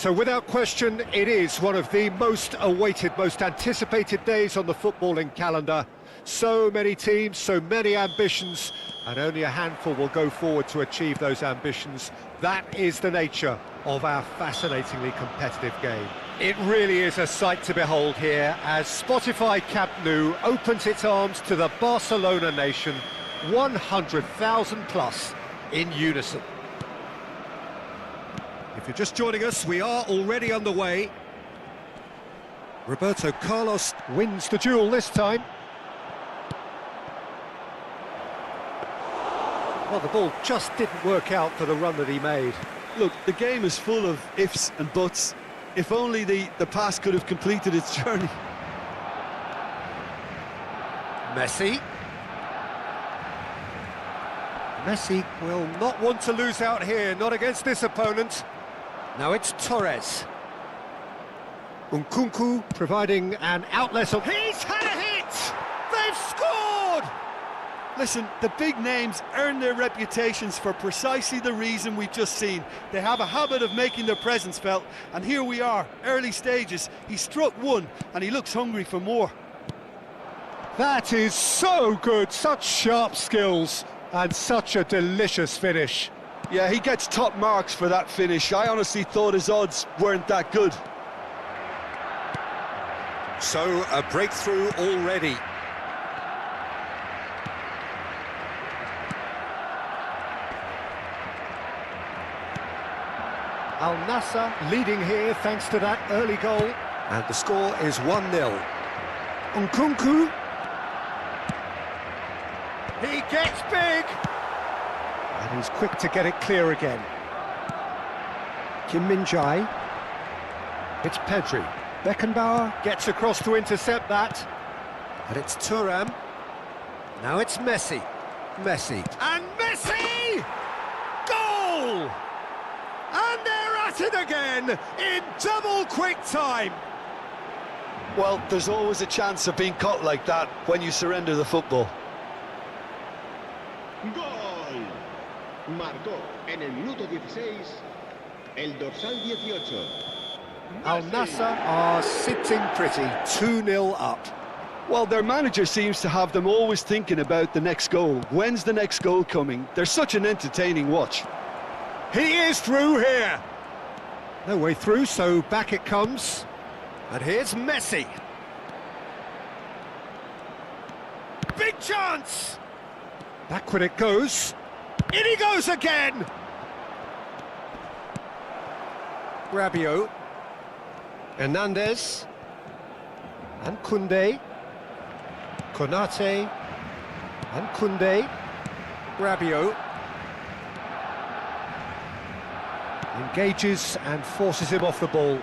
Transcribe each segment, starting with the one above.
So without question, it is one of the most awaited, most anticipated days on the footballing calendar. So many teams, so many ambitions, and only a handful will go forward to achieve those ambitions. That is the nature of our fascinatingly competitive game. It really is a sight to behold here as Spotify Camp Nou opens its arms to the Barcelona nation, 100,000 plus in unison. If you're just joining us, we are already underway. Roberto Carlos wins the duel this time. Well, the ball just didn't work out for the run that he made. Look, the game is full of ifs and buts. If only the pass could have completed its journey. Messi. Messi will not want to lose out here, not against this opponent. Now it's Torres. Nkunku providing an outlet. He's had a hit! They've scored! Listen, the big names earn their reputations for precisely the reason we've just seen. They have a habit of making their presence felt, and here we are, early stages. He struck one, and he looks hungry for more. That is so good, such sharp skills, and such a delicious finish. Yeah, he gets top marks for that finish. I honestly thought his odds weren't that good. So, a breakthrough already. Al Nassr leading here thanks to that early goal. And the score is 1-0. Nkunku. He gets big! And he's quick to get it clear again. Kim Min-jae. It's Pedri. Beckenbauer gets across to intercept that. And it's Thuram. Now it's Messi. Messi. And Messi! Goal! And they're at it again in double quick time. Well, there's always a chance of being caught like that when you surrender the football. ¡Gol! Marcó en el minuto 16 el dorsal 18. Al Nassr are sitting pretty, 2-0 up. Well, their manager seems to have them always thinking about the next goal. When's the next goal coming? They're such an entertaining watch. He is through here. No way through, so back it comes. And here's Messi. Big chance! Backward it goes. In he goes again! Rabiot. Hernandez. And Koundé. Konate. And Koundé. Rabiot. Engages and forces him off the ball.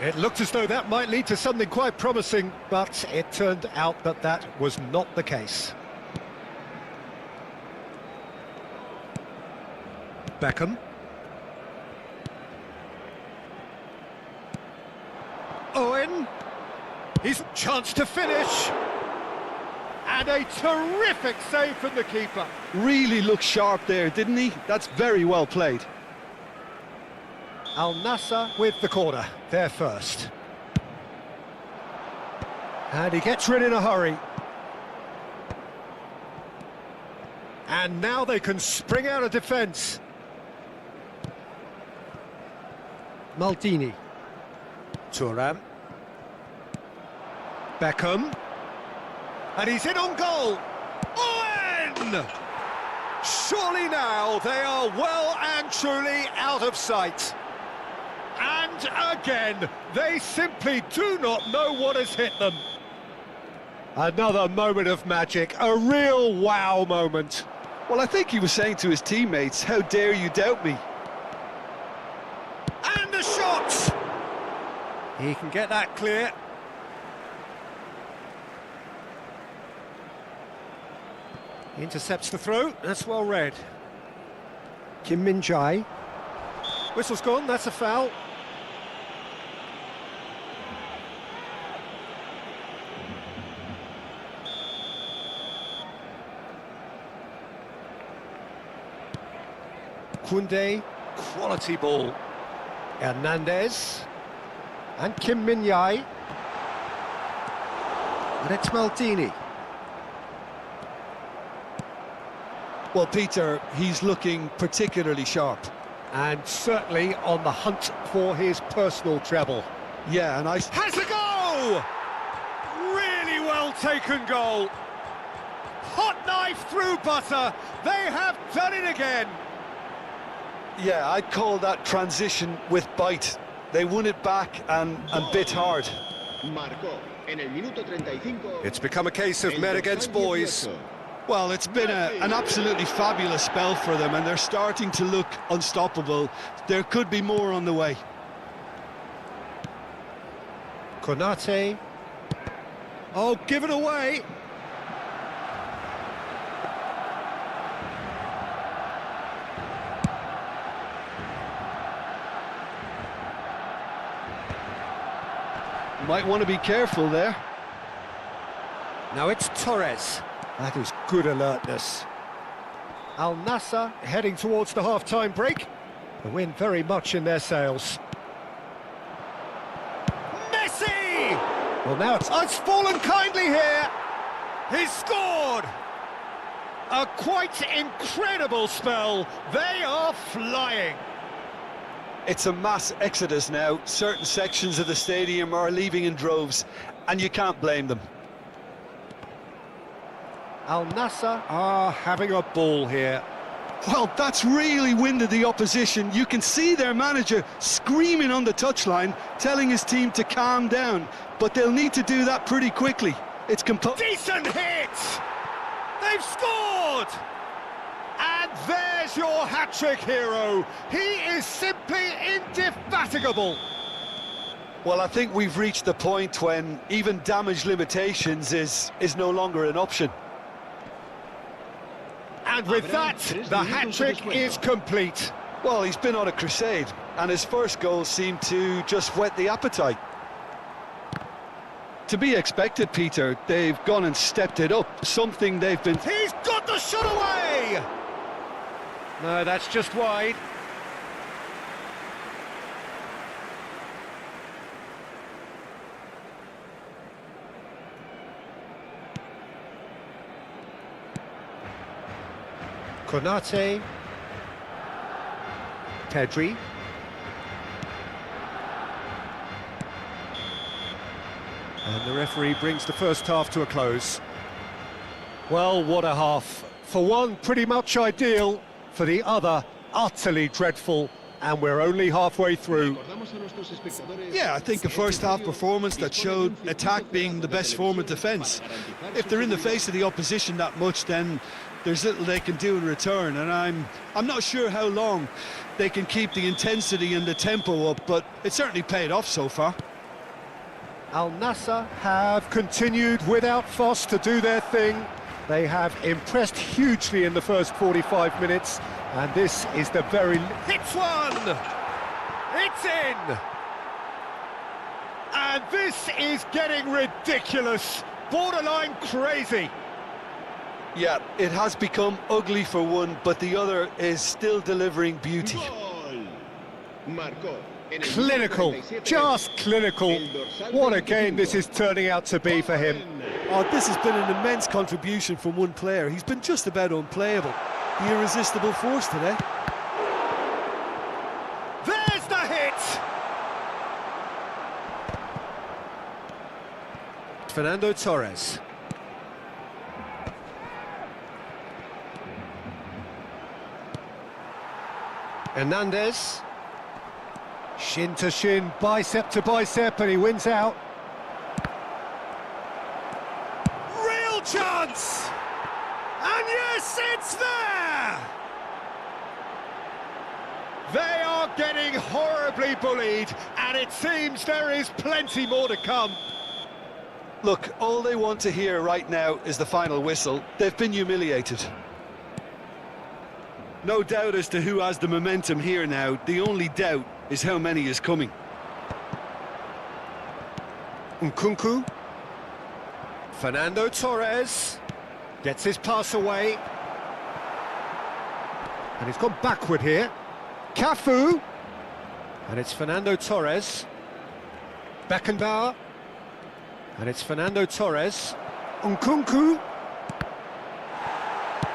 It looked as though that might lead to something quite promising, but it turned out that that was not the case. Beckham. Owen. His chance to finish. And a terrific save from the keeper. Really looked sharp there, didn't he? That's very well played. Al Nassr with the corner, there first. And he gets rid in a hurry. And now they can spring out of defence. Maldini. Thuram. Beckham. And he's in on goal. Owen! Surely now they are well and truly out of sight. And again, they simply do not know what has hit them. Another moment of magic, a real wow moment. Well, I think he was saying to his teammates, how dare you doubt me? And a shot! He can get that clear. He intercepts the throw, that's well read. Kim Min-jae. Whistle's gone, that's a foul. Koundé, quality ball. Hernandez. And Kim Min-jae. And it's Maldini. Well, Peter, he's looking particularly sharp. And certainly on the hunt for his personal treble. Yeah, and Has a goal! Really well taken goal. Hot knife through butter. They have done it again. Yeah, I'd call that transition with bite. They won it back and bit hard. Marcó en el minuto 35. It's become a case of el men dorsal against boys. 18. Well, it's been an absolutely fabulous spell for them, and they're starting to look unstoppable. There could be more on the way. Konate. Oh, give it away. Might want to be careful there. Now it's Torres. That is good alertness. Al Nassr heading towards the half-time break. The wind very much in their sails. Messi! Well, now it's fallen kindly here. He's scored! A quite incredible spell. They are flying. It's a mass exodus now. Certain sections of the stadium are leaving in droves, and you can't blame them. Al Nassr are having a ball here. Well, that's really winded the opposition. You can see their manager screaming on the touchline, telling his team to calm down, but they'll need to do that pretty quickly. It's Decent hit! They've scored! And there's your hat-trick hero. He is simply indefatigable. Well, I think we've reached the point when even damage limitations is no longer an option. And with that, the hat-trick is complete. Well, he's been on a crusade, and his first goal seemed to just whet the appetite. To be expected, Peter. They've gone and stepped it up, something they've been... He's got the shot away! No, that's just wide. Konate. Pedri. And the referee brings the first half to a close. Well, what a half. For one, pretty much ideal. For the other, utterly dreadful. And we're only halfway through. Yeah, I think a first-half performance that showed attack being the best form of defence. If they're in the face of the opposition that much, then there's little they can do in return, and I'm not sure how long they can keep the intensity and the tempo up, but it certainly paid off so far. Al Nassr have continued without fuss to do their thing. They have impressed hugely in the first 45 minutes, and this is the very... Hits one! It's in! And this is getting ridiculous, borderline crazy. Yeah, it has become ugly for one, but the other is still delivering beauty. Gol. Marcó en el Clinical, minuto 37. just clinical. El dorsal What a 25. game this is turning out to be for him. Oh, this has been an immense contribution from one player. He's been just about unplayable. The irresistible force today. There's the hit! Fernando Torres. Hernandez. Shin to shin, bicep to bicep, and he wins out. Real chance! And yes, it's there! They are getting horribly bullied, and it seems there is plenty more to come. Look, all they want to hear right now is the final whistle. They've been humiliated. No doubt as to who has the momentum here now. The only doubt is how many is coming. Nkunku. Fernando Torres gets his pass away. And he's gone backward here. Cafu. And it's Fernando Torres. Beckenbauer. And it's Fernando Torres. Nkunku.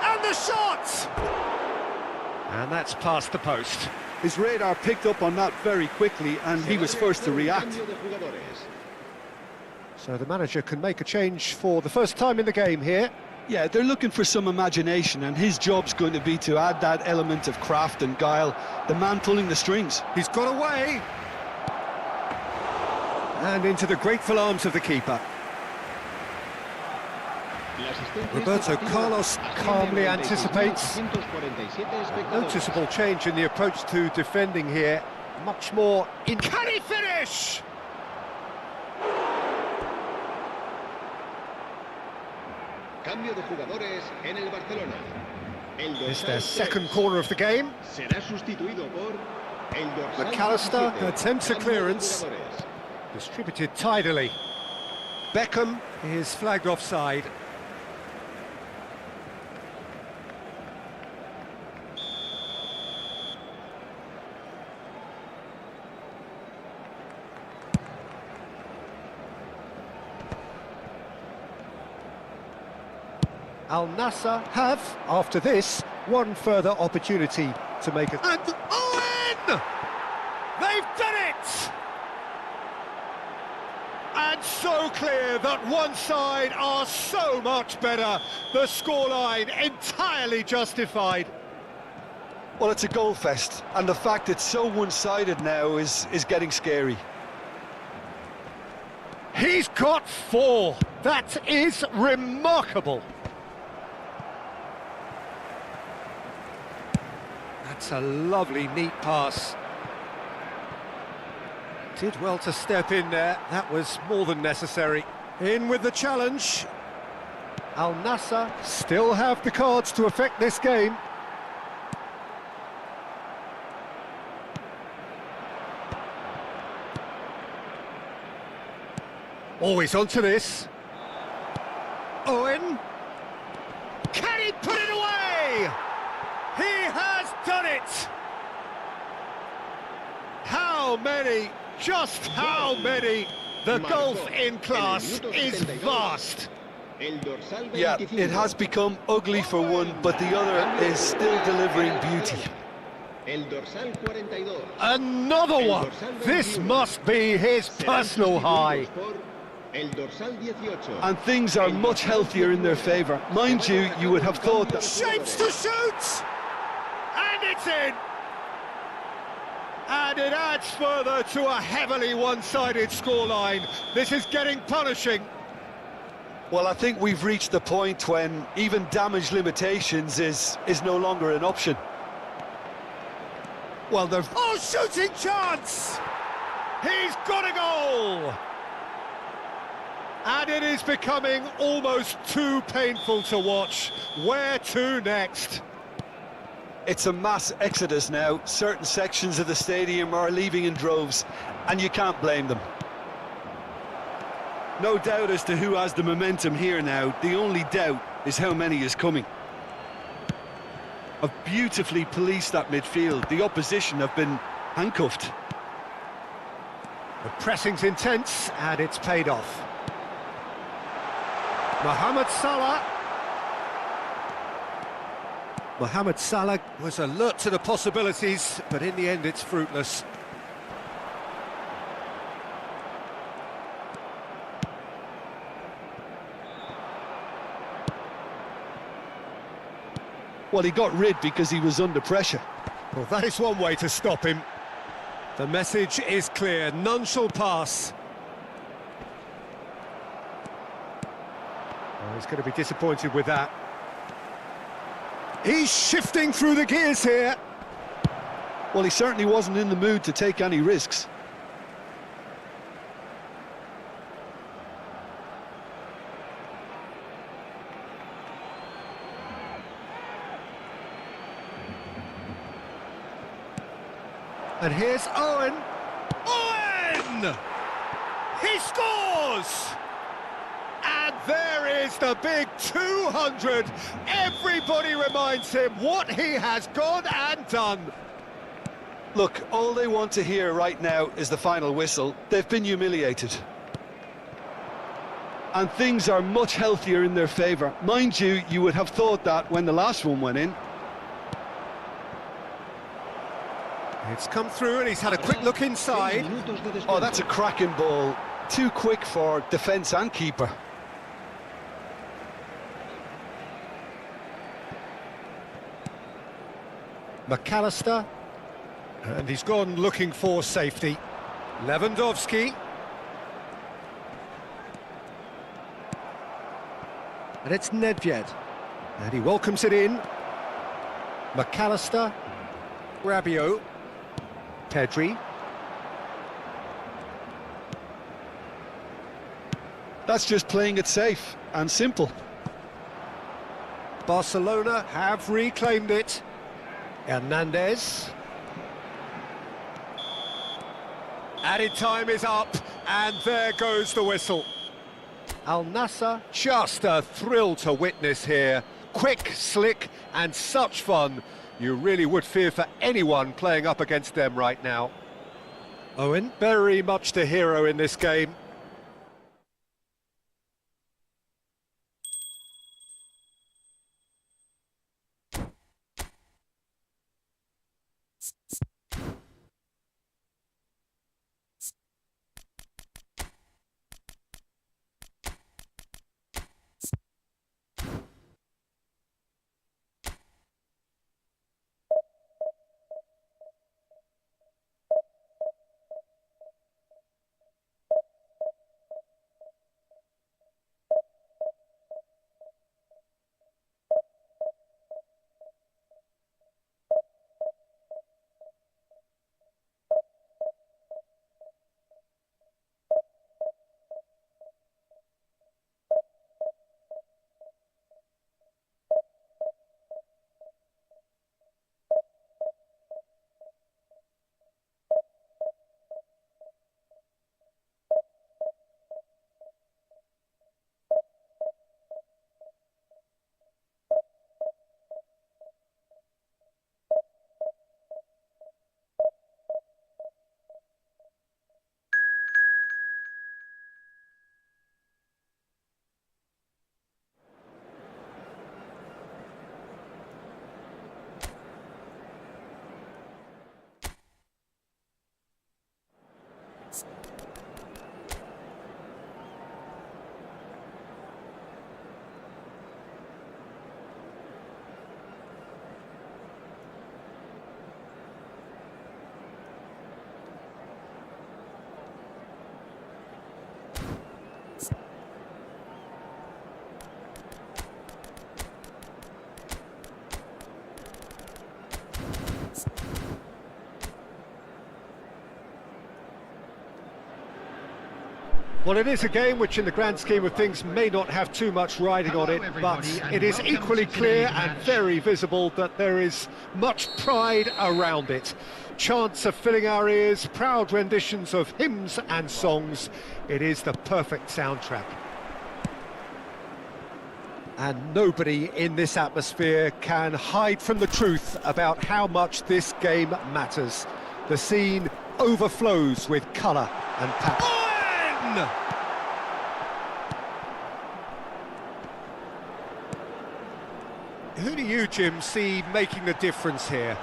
And the shot! And that's past the post. His radar picked up on that very quickly, and he was first to react. So the manager can make a change for the first time in the game here. Yeah, they're looking for some imagination, and his job's going to be to add that element of craft and guile. The man pulling the strings. He's got away. And into the grateful arms of the keeper. Roberto Carlos calmly anticipates. Noticeable change in the approach to defending here. Much more in... Can he finish? Cambio de jugadores en el Barcelona. It's their second corner of the game. Será sustituido por el dorsal McAllister 17. attempts a Cambio de clearance. jugadores. Distributed tidily. Beckham is flagged offside. Al Nassr have, after this, one further opportunity to make a... And Owen! They've done it! And so clear that one side are so much better. The scoreline entirely justified. Well, it's a goal fest, and the fact it's so one-sided now is getting scary. He's got 4. That is remarkable. That's a lovely, neat pass. Did well to step in there. That was more than necessary. In with the challenge. Al Nassr still have the cards to affect this game. Always onto this. Owen. Can he put it away? He has done it! How many? Just how many? The gulf in class is vast. Yeah, it has become ugly for one, but the other is still delivering beauty. Another one! This must be his personal high. And things are much healthier in their favour. Mind you, you would have thought that... Shapes to shoot! And it's in! And it adds further to a heavily one-sided scoreline. This is getting punishing. Well, I think we've reached the point when even damage limitations is no longer an option. Well, they've... Oh, shooting chance! He's got a goal! And it is becoming almost too painful to watch. Where to next? It's a mass exodus now. Certain sections of the stadium are leaving in droves, and you can't blame them. No doubt as to who has the momentum here now. The only doubt is how many is coming. Have beautifully policed that midfield. The opposition have been handcuffed. The pressing's intense, and it's paid off. Mohamed Salah. Mohamed Salah was alert to the possibilities, but in the end it's fruitless. Well, he got rid because he was under pressure. Well, that is one way to stop him. The message is clear, none shall pass. Oh, he's going to be disappointed with that. He's shifting through the gears here. Well, he certainly wasn't in the mood to take any risks. And here's Owen. Owen! He scores! And there is the big 200. Everybody reminds him what he has gone and done. Look, all they want to hear right now is the final whistle. They've been humiliated. And things are much healthier in their favour. Mind you, you would have thought that when the last one went in. It's come through and he's had a quick look inside. Oh, that's a cracking ball. Too quick for defence and keeper. McAllister. And he's gone looking for safety. Lewandowski. And it's Nedved. And he welcomes it in. McAllister. Rabiot. Pedri. That's just playing it safe and simple. Barcelona have reclaimed it. Hernandez. Added time is up, and there goes the whistle. Al Nassr, just a thrill to witness here. Quick, slick, and such fun. You really would fear for anyone playing up against them right now. Owen, very much the hero in this game. Well, it is a game which in the grand scheme of things may not have too much riding on it, but it is equally clear and very visible that there is much pride around it. Chants are filling our ears, proud renditions of hymns and songs. It is the perfect soundtrack. And nobody in this atmosphere can hide from the truth about how much this game matters. The scene overflows with colour and passion. Who do you, Jim, see making the difference here?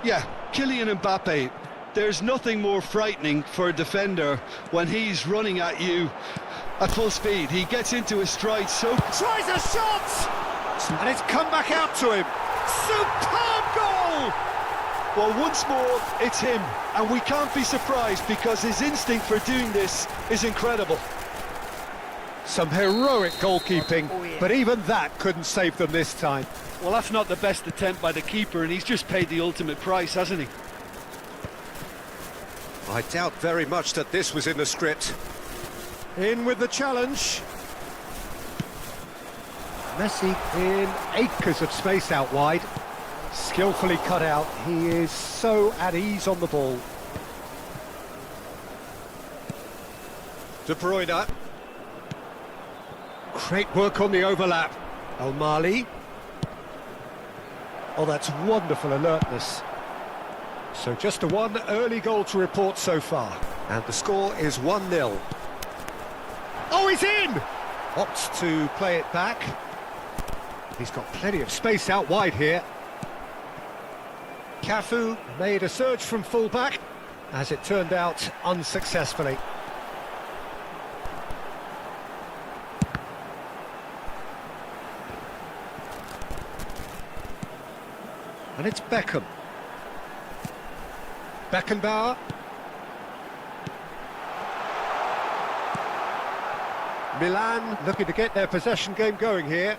Yeah, Kylian Mbappe. There's nothing more frightening for a defender when he's running at you at full speed. He gets into his stride so... Tries a shot! And it's come back out to him. Superb goal! Well, once more, it's him. And we can't be surprised because his instinct for doing this is incredible. Some heroic goalkeeping, but even that couldn't save them this time. Well, that's not the best attempt by the keeper, and he's just paid the ultimate price, hasn't he? I doubt very much that this was in the script. In with the challenge. Messi in acres of space out wide. Skillfully cut out. He is so at ease on the ball. De Bruyne. Great work on the overlap. El Mali. Oh, that's wonderful alertness. So just a one early goal to report so far. And the score is 1-0. Oh, he's in! Opts to play it back. He's got plenty of space out wide here. Cafu made a surge from full-back, as it turned out unsuccessfully. And it's Beckham. Beckenbauer. Milan looking to get their possession game going here.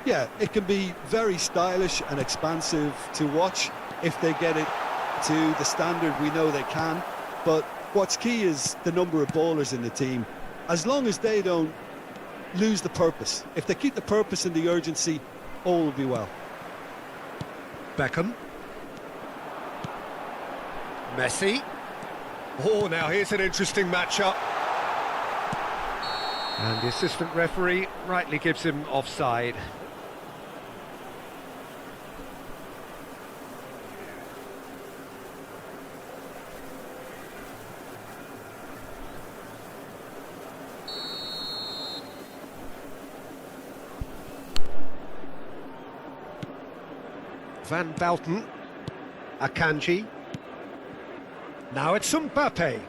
Yeah, it can be very stylish and expansive to watch if they get it to the standard we know they can. But what's key is the number of ballers in the team. As long as they don't lose the purpose, if they keep the purpose and the urgency, all will be well. Beckham. Messi. Oh, now here's an interesting matchup. And the assistant referee rightly gives him offside. Van Bauten. Akanji. Now it's Mbappe.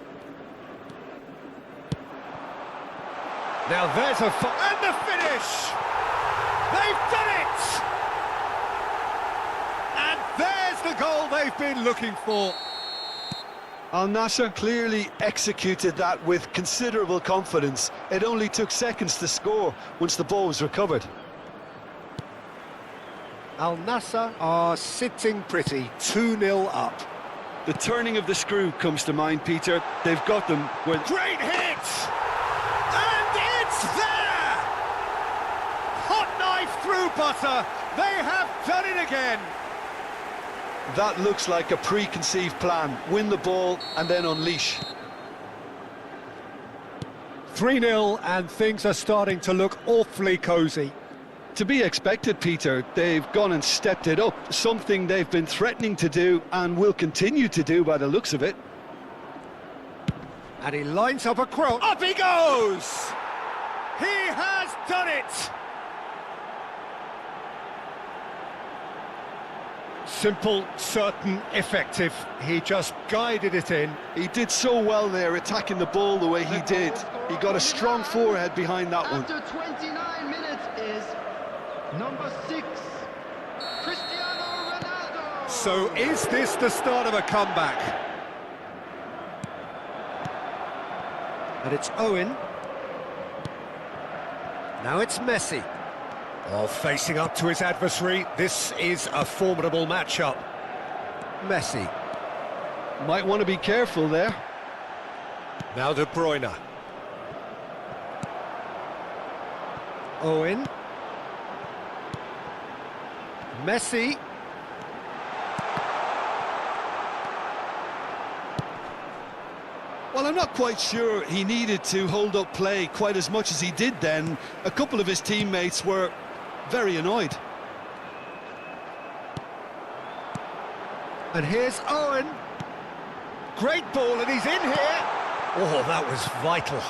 Now there's and the finish! They've done it! And there's the goal they've been looking for. Al Nassr clearly executed that with considerable confidence. It only took seconds to score once the ball was recovered. Al Nassr are sitting pretty, 2-0 up. The turning of the screw comes to mind, Peter. They've got them where... Great hit! And it's there! Hot knife through butter. They have done it again. That looks like a preconceived plan. Win the ball and then unleash. 3-0 and things are starting to look awfully cosy. To be expected, Peter. They've gone and stepped it up, something they've been threatening to do and will continue to do by the looks of it. And he lines up a cross. Up he goes! He has done it! Simple, certain, effective. He just guided it in. He did so well there, attacking the ball the way he did. He got a strong forehead behind that one. After 29 minutes is number 6, Cristiano Ronaldo. So is this the start of a comeback? And it's Owen. Now it's Messi. Oh, facing up to his adversary. This is a formidable matchup. Messi. Might want to be careful there. Now De Bruyne. Owen. Messi. Well, I'm not quite sure he needed to hold up play quite as much as he did then. A couple of his teammates were very annoyed. And here's Owen. Great ball, and he's in here. Oh, that was vital.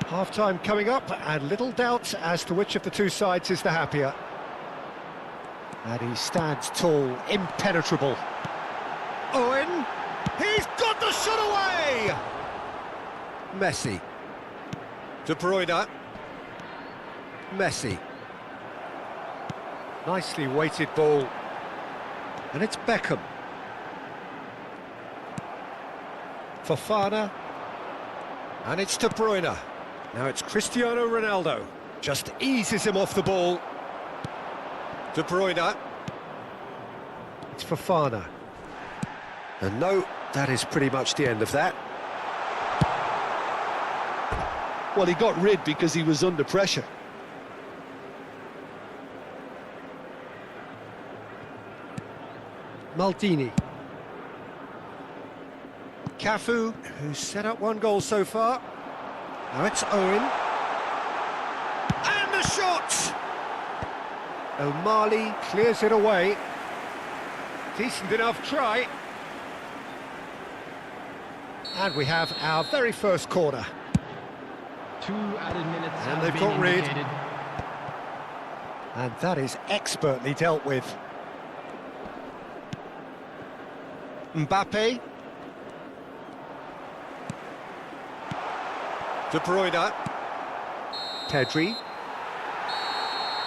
Half-time coming up, and little doubt as to which of the two sides is the happier. And he stands tall, impenetrable. Owen, he's got the shot away! Messi. De Bruyne. Messi. Nicely weighted ball. And it's Beckham. Fofana. And it's De Bruyne. Now it's Cristiano Ronaldo. Just eases him off the ball. De Bruyne. It's Fofana. And no, that is pretty much the end of that. Well, he got rid because he was under pressure. Maldini. Cafu, who's set up one goal so far. Now it's Owen. And the shot! O'Malley clears it away. Decent enough try. And we have our very first corner. 2 added minutes And have they've been got rid. indicated. And that is expertly dealt with. Mbappe. De Bruyne. Pedri.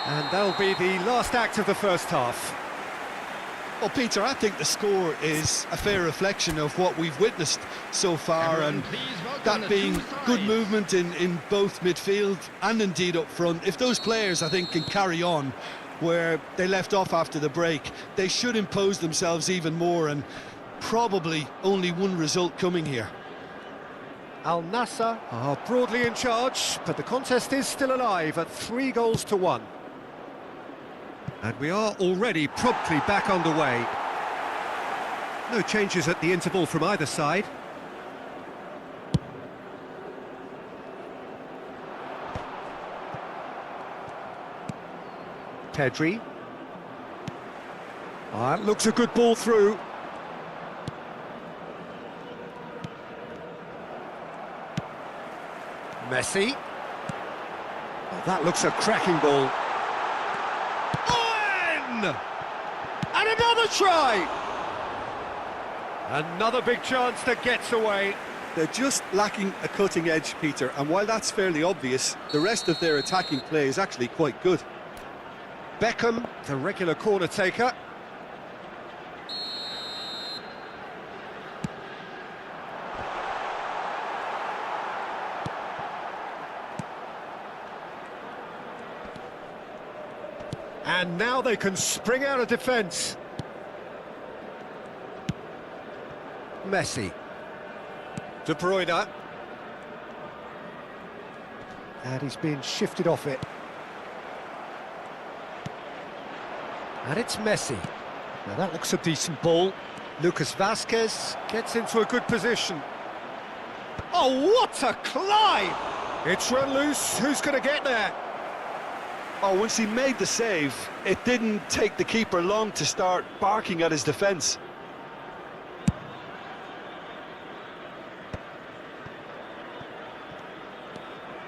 And that'll be the last act of the first half. Well, Peter, I think the score is a fair reflection of what we've witnessed so far, Everyone, and please welcome that the being two good sides. movement in both midfield and indeed up front. If those players, I think, can carry on where they left off after the break, they should impose themselves even more, and probably only one result coming here. Al Nassr are broadly in charge, but the contest is still alive at 3-1. And we are already promptly back underway. No changes at the interval from either side. Pedri. Ah, looks a good ball through. Messi. Oh, that looks a cracking ball. Owen! And another try! Another big chance that gets away. They're just lacking a cutting edge, Peter, and while that's fairly obvious, the rest of their attacking play is actually quite good. Beckham, the regular corner taker. And now they can spring out of defence. Messi. De Bruyne. And he's being shifted off it. And it's Messi. Now that looks a decent ball. Lucas Vazquez gets into a good position. Oh, what a climb! It's run loose. Who's going to get there? Oh, once he made the save, it didn't take the keeper long to start barking at his defence.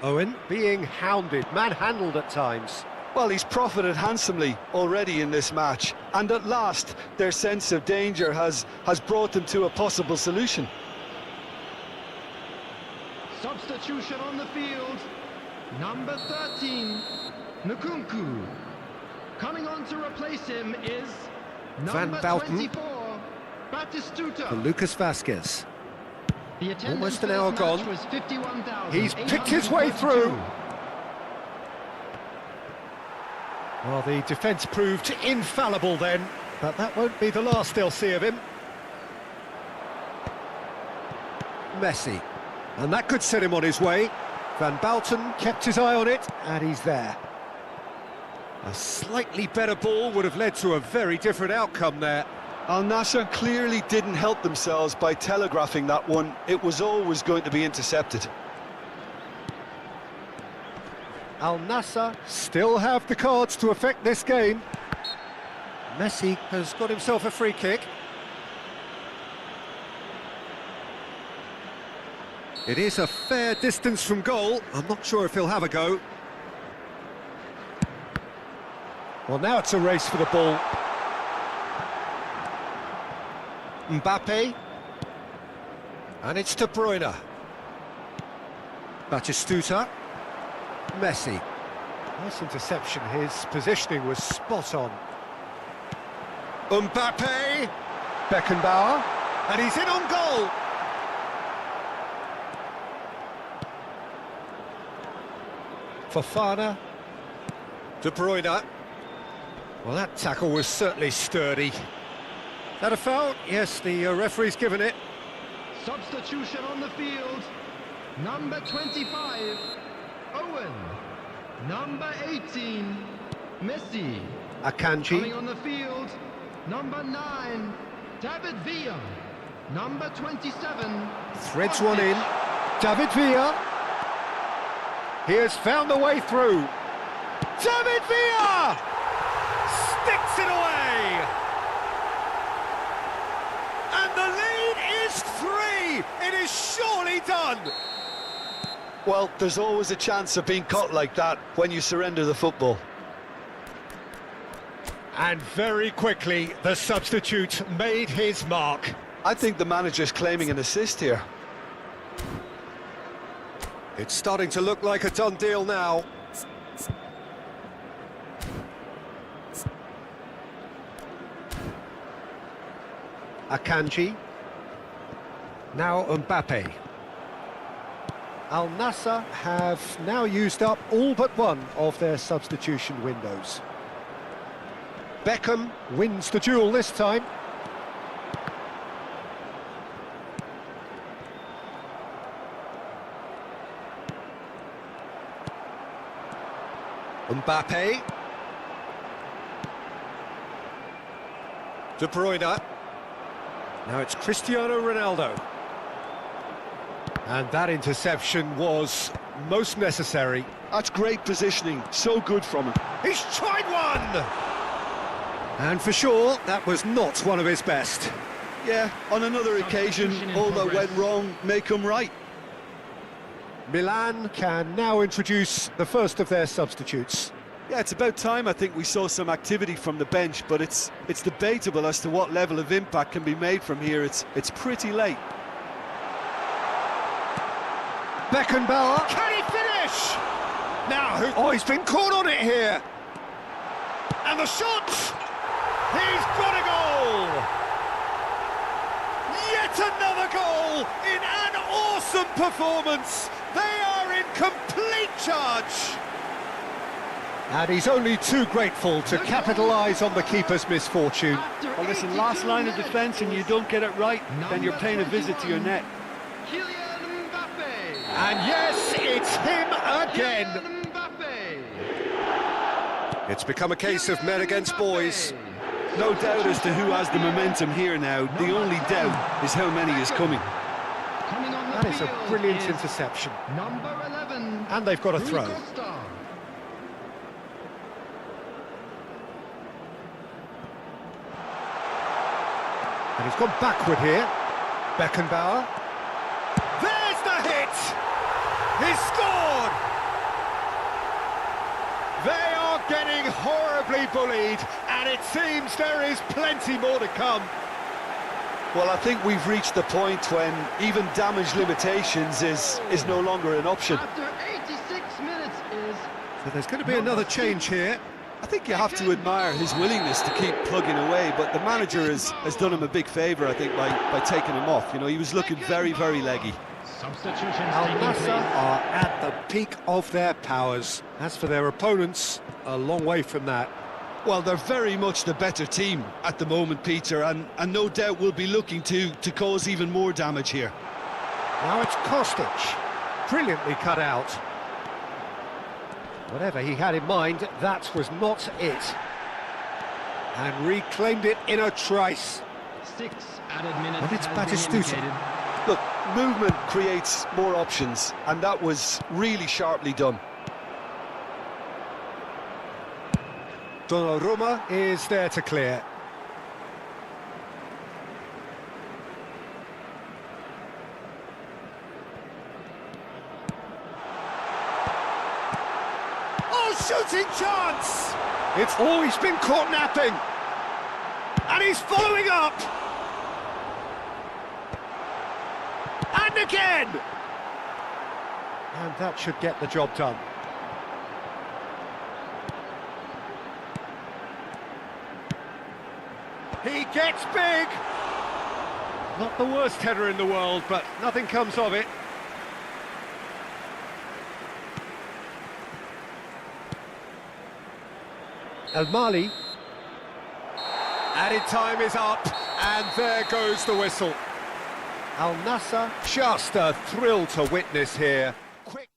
Owen being hounded, manhandled at times. Well, he's profited handsomely already in this match, and at last their sense of danger has brought them to a possible solution. Substitution on the field. Number 13, Nkunku. Coming on to replace him is Van number Bouten. 24, Batistuta. For Lucas Vazquez. The attendance Almost an for this hour match gone. was 51,832. He's picked his way through. Well, the defence proved infallible then, but that won't be the last they'll see of him. Messi. And that could set him on his way. Van Bouten kept his eye on it, and he's there. A slightly better ball would have led to a very different outcome there. Al Nassr clearly didn't help themselves by telegraphing that one. It was always going to be intercepted. Al Nassr still have the cards to affect this game. Messi has got himself a free kick. It is a fair distance from goal. I'm not sure if he'll have a go. Well, now it's a race for the ball. Mbappe. And it's De Bruyne. Batistuta. Messi. Nice interception. His positioning was spot on. Mbappe. Beckenbauer. And he's in on goal. Fofana. De Bruyne. Well, that tackle was certainly sturdy. That a foul? Yes, the referee's given it. Substitution on the field. Number 25, Owen. Number 18, Messi. Coming Akanji. on the field, number 9, David Villa. Number 27, Threads one in. David Villa. He has found the way through. David Villa! Sticks it away! And the lead is just 3! It is surely done! Well, there's always a chance of being caught like that when you surrender the football. And very quickly, the substitute made his mark. I think the manager's claiming an assist here. It's starting to look like a done deal now. Akanji. Now Mbappe. Al Nassr have now used up all but one of their substitution windows. Beckham wins the duel this time. Mbappe. De Bruyne. Now it's Cristiano Ronaldo. And that interception was most necessary. That's great positioning, so good from him. He's tried one! And for sure, that was not one of his best. Yeah, on another occasion, all that went wrong may come right. Milan can now introduce the first of their substitutes. Yeah, it's about time I think we saw some activity from the bench, but it's debatable as to what level of impact can be made from here. It's pretty late. Beckenbauer. Can he finish? Now, oh, he's been caught on it here. And the shot! He's got a goal! Yet another goal in an awesome performance. They are in complete charge. And he's only too grateful to capitalise on the keeper's misfortune. Well, listen, last line of defence and you don't get it right, then you're paying a visit to your net. Kylian Mbappe. And yes, it's him again. Kylian Mbappe. It's become a case of men against boys. No doubt as to who has the momentum here now. The only doubt is how many is coming. Coming on the That is a field brilliant is interception. Number 11. And they've got a Rui throw. Costa. And he's gone backward here. Beckenbauer. There's the hit! He's scored! They are getting horribly bullied, and it seems there is plenty more to come. Well, I think we've reached the point when even damage limitations is no longer an option. After 86 minutes is... So there's going to be another change here. I think you have to admire his willingness to keep plugging away, but the manager has done him a big favour, I think, by taking him off. You know, he was looking very, very leggy. Substitutions Al taking Nassr place. are at the peak of their powers. As for their opponents, a long way from that. Well, they're very much the better team at the moment, Peter, and no doubt will be looking to cause even more damage here. Now it's Kostic. Brilliantly cut out. Whatever he had in mind, that was not it. And reclaimed it in a trice. 6 added minutes. And it's has been Batistuta. indicated. Look, movement creates more options, and that was really sharply done. Donnarumma is there to clear. Oh, shooting chance! It's always been caught napping. And he's following up. And again! And that should get the job done. He gets big! Not the worst header in the world, but nothing comes of it. El Mali. Added time is up, and there goes the whistle. Al Nassr, just a thrill to witness here. Quick.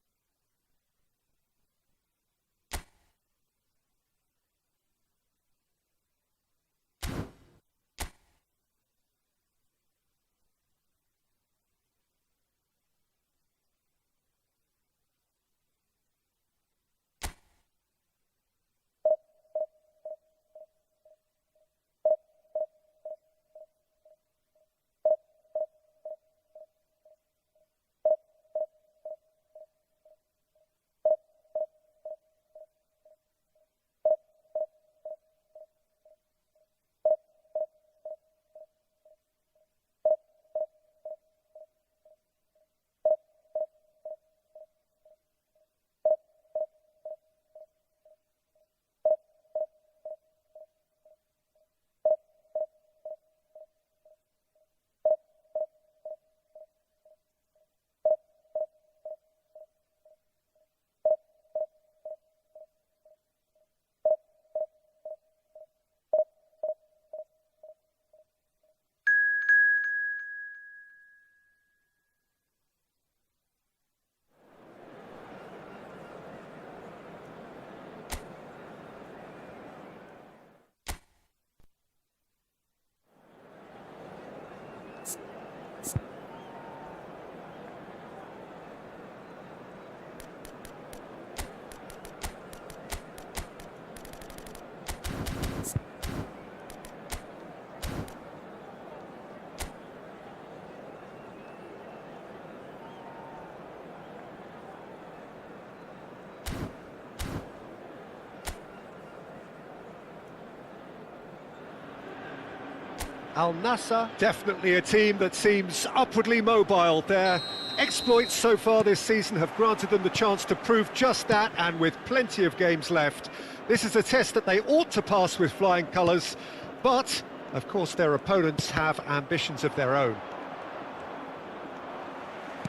Al Nassr, definitely a team that seems upwardly mobile. Their exploits so far this season have granted them the chance to prove just that, and with plenty of games left. This is a test that they ought to pass with flying colours, but, of course, their opponents have ambitions of their own.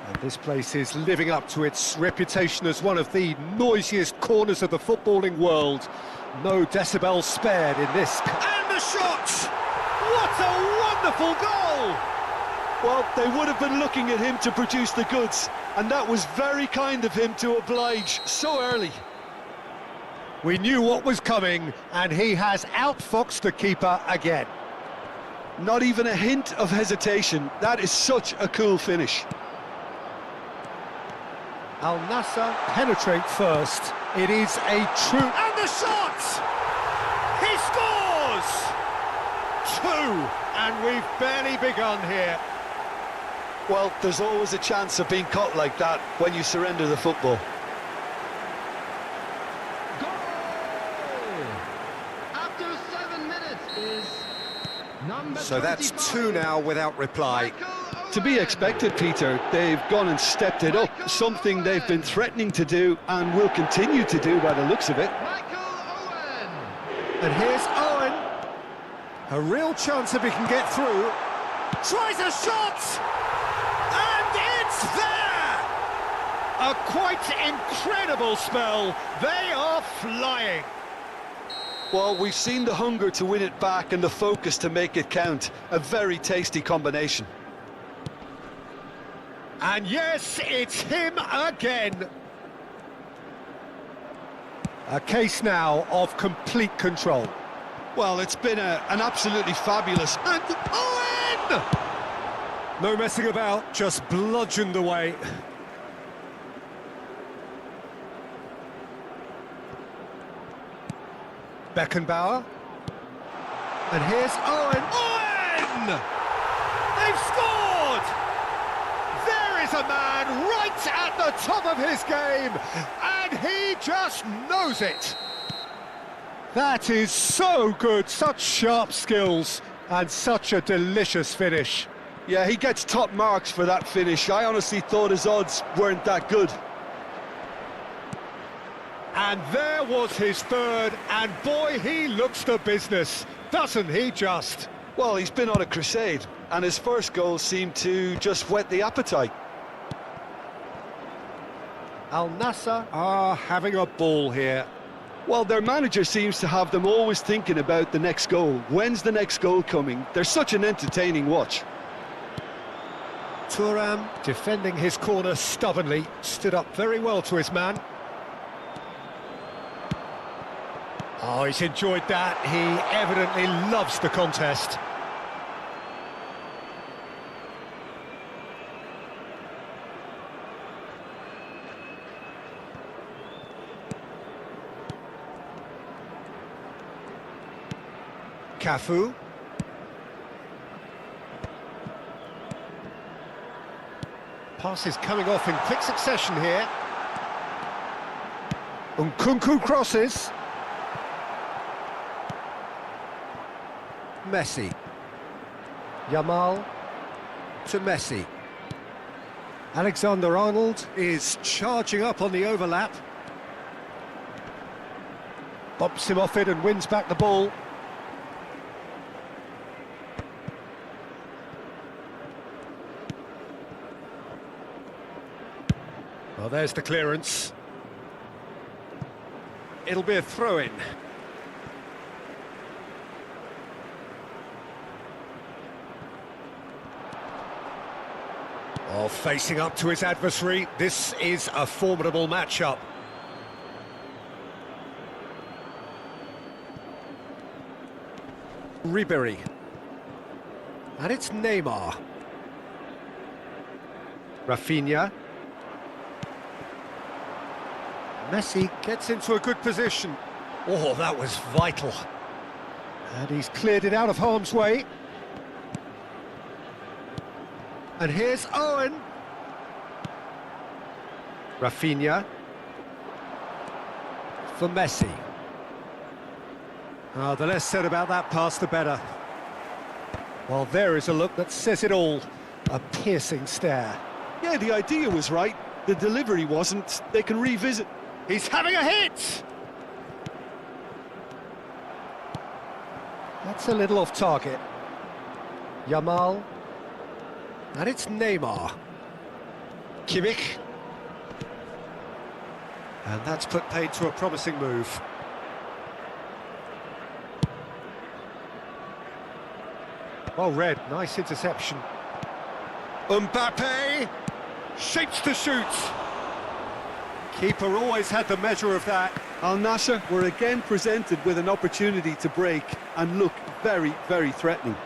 And this place is living up to its reputation as one of the noisiest corners of the footballing world. No decibels spared in this. And the shot! What a wonderful goal! Well, they would have been looking at him to produce the goods, and that was very kind of him to oblige so early. We knew what was coming, and he has outfoxed the keeper again. Not even a hint of hesitation. That is such a cool finish. Al Nassr penetrate first. It is a true... And the shot! He scores! 2, and we've barely begun here. Well, there's always a chance of being caught like that when you surrender the football. Goal! After 7 minutes is number So that's 2 now without reply. To be expected, Peter. They've gone and stepped it up, something they've been threatening to do and will continue to do by the looks of it. Michael Owen! And here's Owen. A real chance if he can get through. Tries a shot! And it's there! A quite incredible spell. They are flying. Well, we've seen the hunger to win it back and the focus to make it count. A very tasty combination. And yes, it's him again. A case now of complete control. Well, it's been an absolutely fabulous... And Owen! No messing about, just bludgeoned away. Beckenbauer. And here's Owen. Owen! They've scored! There is a man right at the top of his game, and he just knows it. That is so good, such sharp skills, and such a delicious finish. Yeah, he gets top marks for that finish. I honestly thought his odds weren't that good. And there was his third, and boy, he looks the business, doesn't he just? Well, he's been on a crusade, and his first goal seemed to just whet the appetite. Al Nassr are having a ball here. Well, their manager seems to have them always thinking about the next goal. When's the next goal coming? They're such an entertaining watch. Thuram, defending his corner stubbornly, stood up very well to his man. Oh, he's enjoyed that. He evidently loves the contest. Cafu. Passes coming off in quick succession here. Nkunku crosses. Messi. Yamal to Messi. Alexander-Arnold is charging up on the overlap. Bumps him off it and wins back the ball. Well, there's the clearance. It'll be a throw-in. Oh, facing up to his adversary, this is a formidable matchup. Ribéry. And it's Neymar. Rafinha. Messi gets into a good position. Oh, that was vital. And he's cleared it out of harm's way. And here's Owen. Rafinha. For Messi. Oh, the less said about that pass, the better. Well, there is a look that says it all. A piercing stare. Yeah, the idea was right. The delivery wasn't. They can revisit. He's having a hit! That's a little off target. Yamal. And it's Neymar. Kimmich. And that's put paid to a promising move. Well read, nice interception. Mbappe shapes to shoot. Keeper always had the measure of that. Al Nassr were again presented with an opportunity to break and look very, very threatening.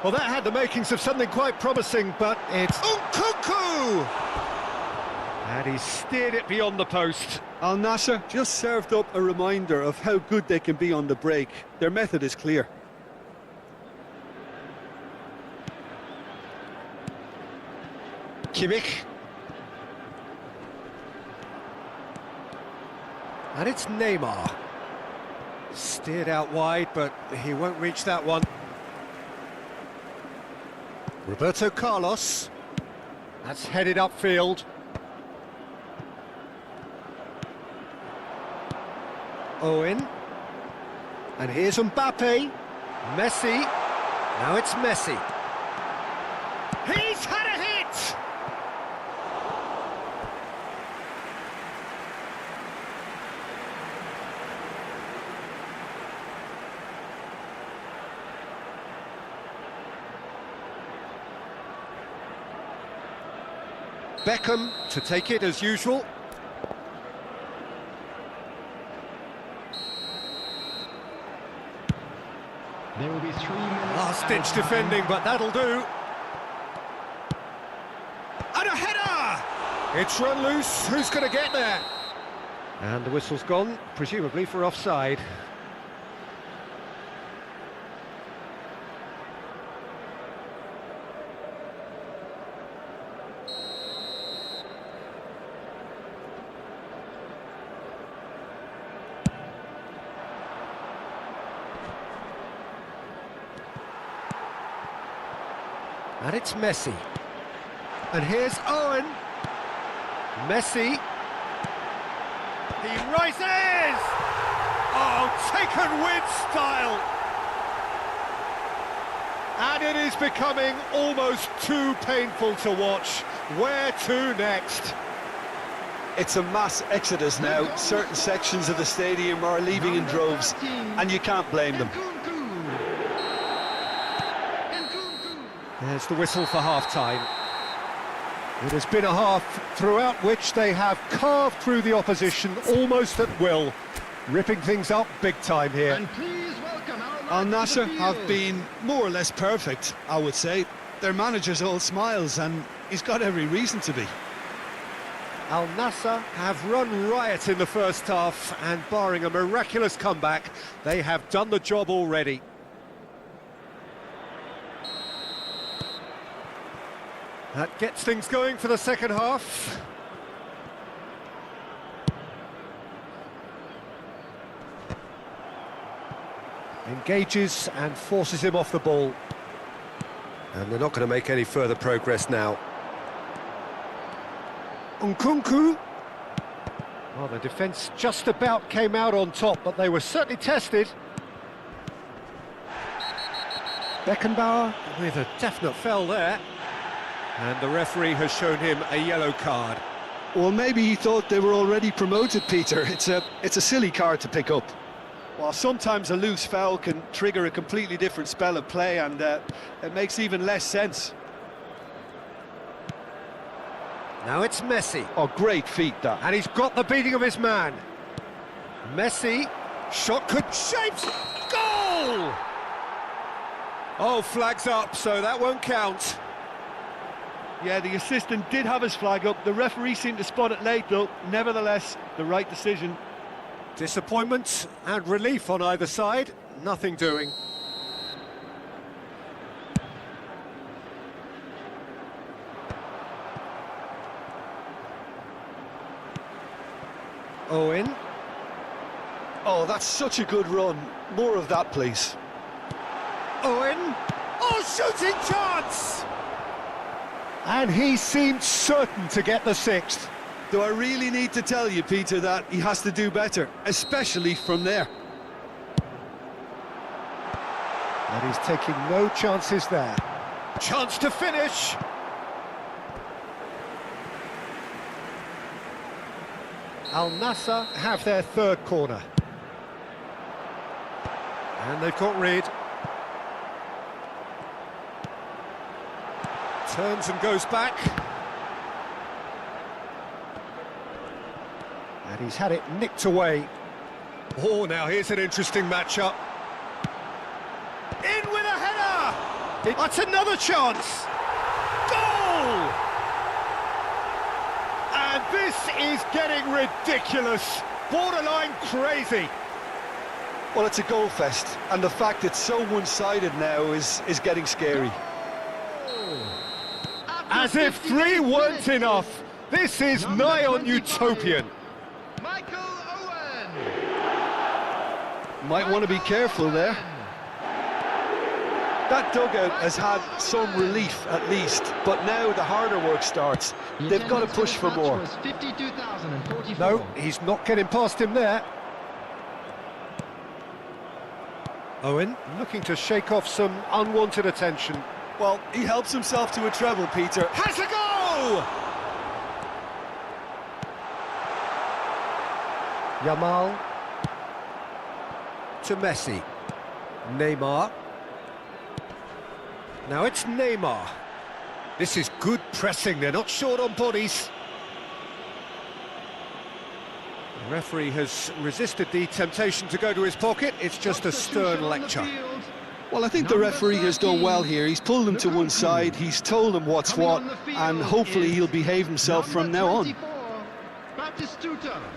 Well, that had the makings of something quite promising, but it's Nkunku! And he steered it beyond the post. Al Nassr just served up a reminder of how good they can be on the break. Their method is clear. Kimmich. And it's Neymar. Steered out wide, but he won't reach that one. Roberto Carlos. That's headed upfield. Owen. And here's Mbappe. Messi. Now it's Messi. He's had a hit! Beckham to take it as usual. There will be 3 minutes. Last-ditch defending, but that'll do. And a header! It's run loose. Who's going to get there? And the whistle's gone, presumably for offside. And it's Messi. And here's Owen. Messi. He rises! Oh, taken with style! And it is becoming almost too painful to watch. Where to next? It's a mass exodus now. Certain sections of the stadium are leaving in droves, and you can't blame them. There's the whistle for half-time. It has been a half throughout which they have carved through the opposition almost at will, ripping things up big time here. And please welcome Al Nassr have been more or less perfect, I would say. Their manager's all smiles, and he's got every reason to be. Al Nassr have run riot in the first half, and barring a miraculous comeback, they have done the job already. That gets things going for the second half. Engages and forces him off the ball. And they're not going to make any further progress now. Nkunku. Well, the defence just about came out on top, but they were certainly tested. Beckenbauer with a definite foul there. And the referee has shown him a yellow card. Well, maybe he thought they were already promoted, Peter. It's a silly card to pick up. Well, sometimes a loose foul can trigger a completely different spell of play, and it makes even less sense. Now it's Messi. Oh, great feat, that. And he's got the beating of his man. Messi, shot could shapes, goal! Oh, flags up, so that won't count. Yeah, the assistant did have his flag up. The referee seemed to spot it late, though. Nevertheless, the right decision. Disappointment and relief on either side. Nothing doing. Owen. Oh, that's such a good run. More of that, please. Owen. Oh, shooting chance! And he seemed certain to get the sixth. Do I really need to tell you, Peter, that he has to do better, especially from there? And he's taking no chances there. Chance to finish. Al Nassr have their third corner. And they've got rid. Turns and goes back. And he's had it nicked away. Oh, now here's an interesting matchup. In with a header! That's another chance! Goal! And this is getting ridiculous. Borderline crazy. Well, it's a goal fest, and the fact it's so one-sided now is getting scary. As if three weren't enough. This is nigh on utopian. Michael Owen. Might want to be careful there. That dugout has had some relief at least, but now the harder work starts. They've got to push for more. No, he's not getting past him there. Owen looking to shake off some unwanted attention. Well, he helps himself to a treble, Peter. Has a goal! Yamal to Messi. Neymar. Now it's Neymar. This is good pressing, they're not short on bodies. The referee has resisted the temptation to go to his pocket. It's just a stern lecture. Well, I think the referee has done well here. He's pulled him to one side, he's told him what's what, and hopefully he'll behave himself from now on.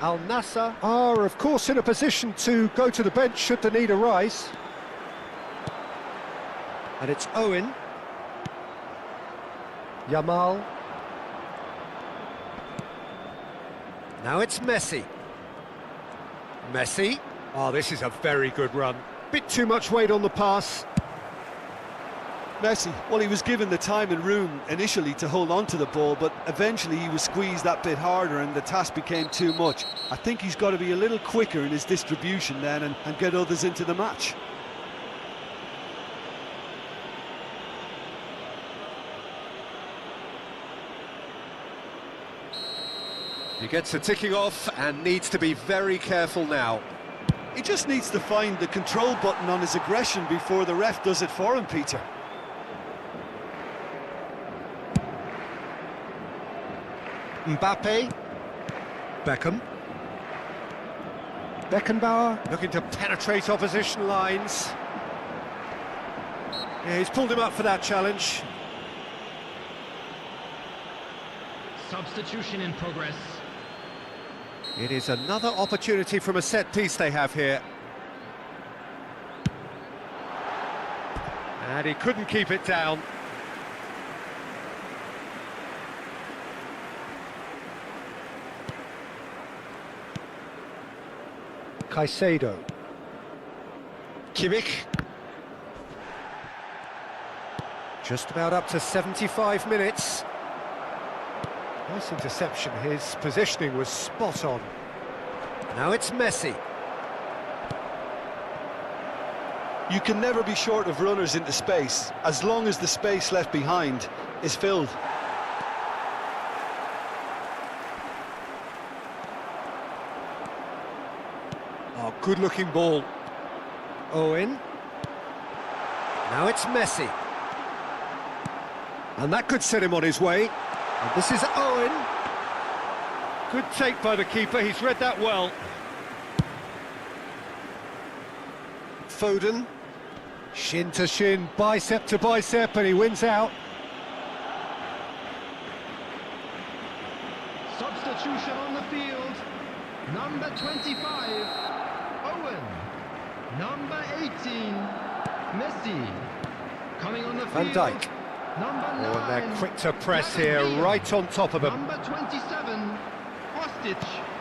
Al Nassr are, of course, in a position to go to the bench should the need arise. And it's Owen. Yamal. Now it's Messi. Messi. Oh, this is a very good run. Bit too much weight on the pass. Messi, well, he was given the time and room initially to hold on to the ball, but eventually he was squeezed that bit harder and the task became too much. I think he's got to be a little quicker in his distribution then and get others into the match. He gets a ticking off and needs to be very careful now. He just needs to find the control button on his aggression before the ref does it for him, Peter. Mbappe. Beckham. Beckenbauer looking to penetrate opposition lines. Yeah, he's pulled him up for that challenge. Substitution in progress. It is another opportunity from a set piece they have here. And he couldn't keep it down. Caicedo. Kimmich. Just about up to 75 minutes. Nice interception, his positioning was spot on. Now it's Messi. You can never be short of runners into space, as long as the space left behind is filled. Oh, good-looking ball. Owen. Now it's Messi. And that could set him on his way. And this is Owen. Good take by the keeper, he's read that well. Foden. Shin to shin, bicep to bicep, and he wins out. Substitution on the field. Number 25, Owen. Number 18, Messi. Coming on the field. Van Dijk. Number 9. Oh, and they're quick to press here, right on top of him. Number 27, Kostic.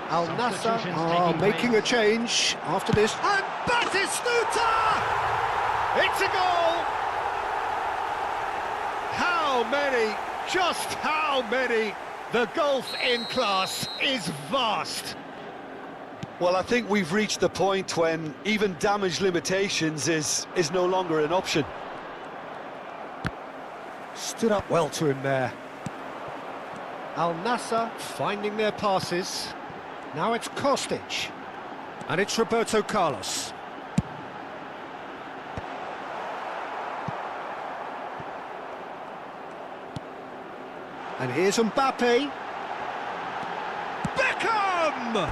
Al Nassr Substitutions are taking making a place. change after this. And Batistuta! It's a goal! How many? Just how many? The gulf in class is vast. Well, I think we've reached the point when even damage limitations is no longer an option. Stood up well to him there. Al Nassr finding their passes. Now it's Kostic. And it's Roberto Carlos. And here's Mbappe. Beckham!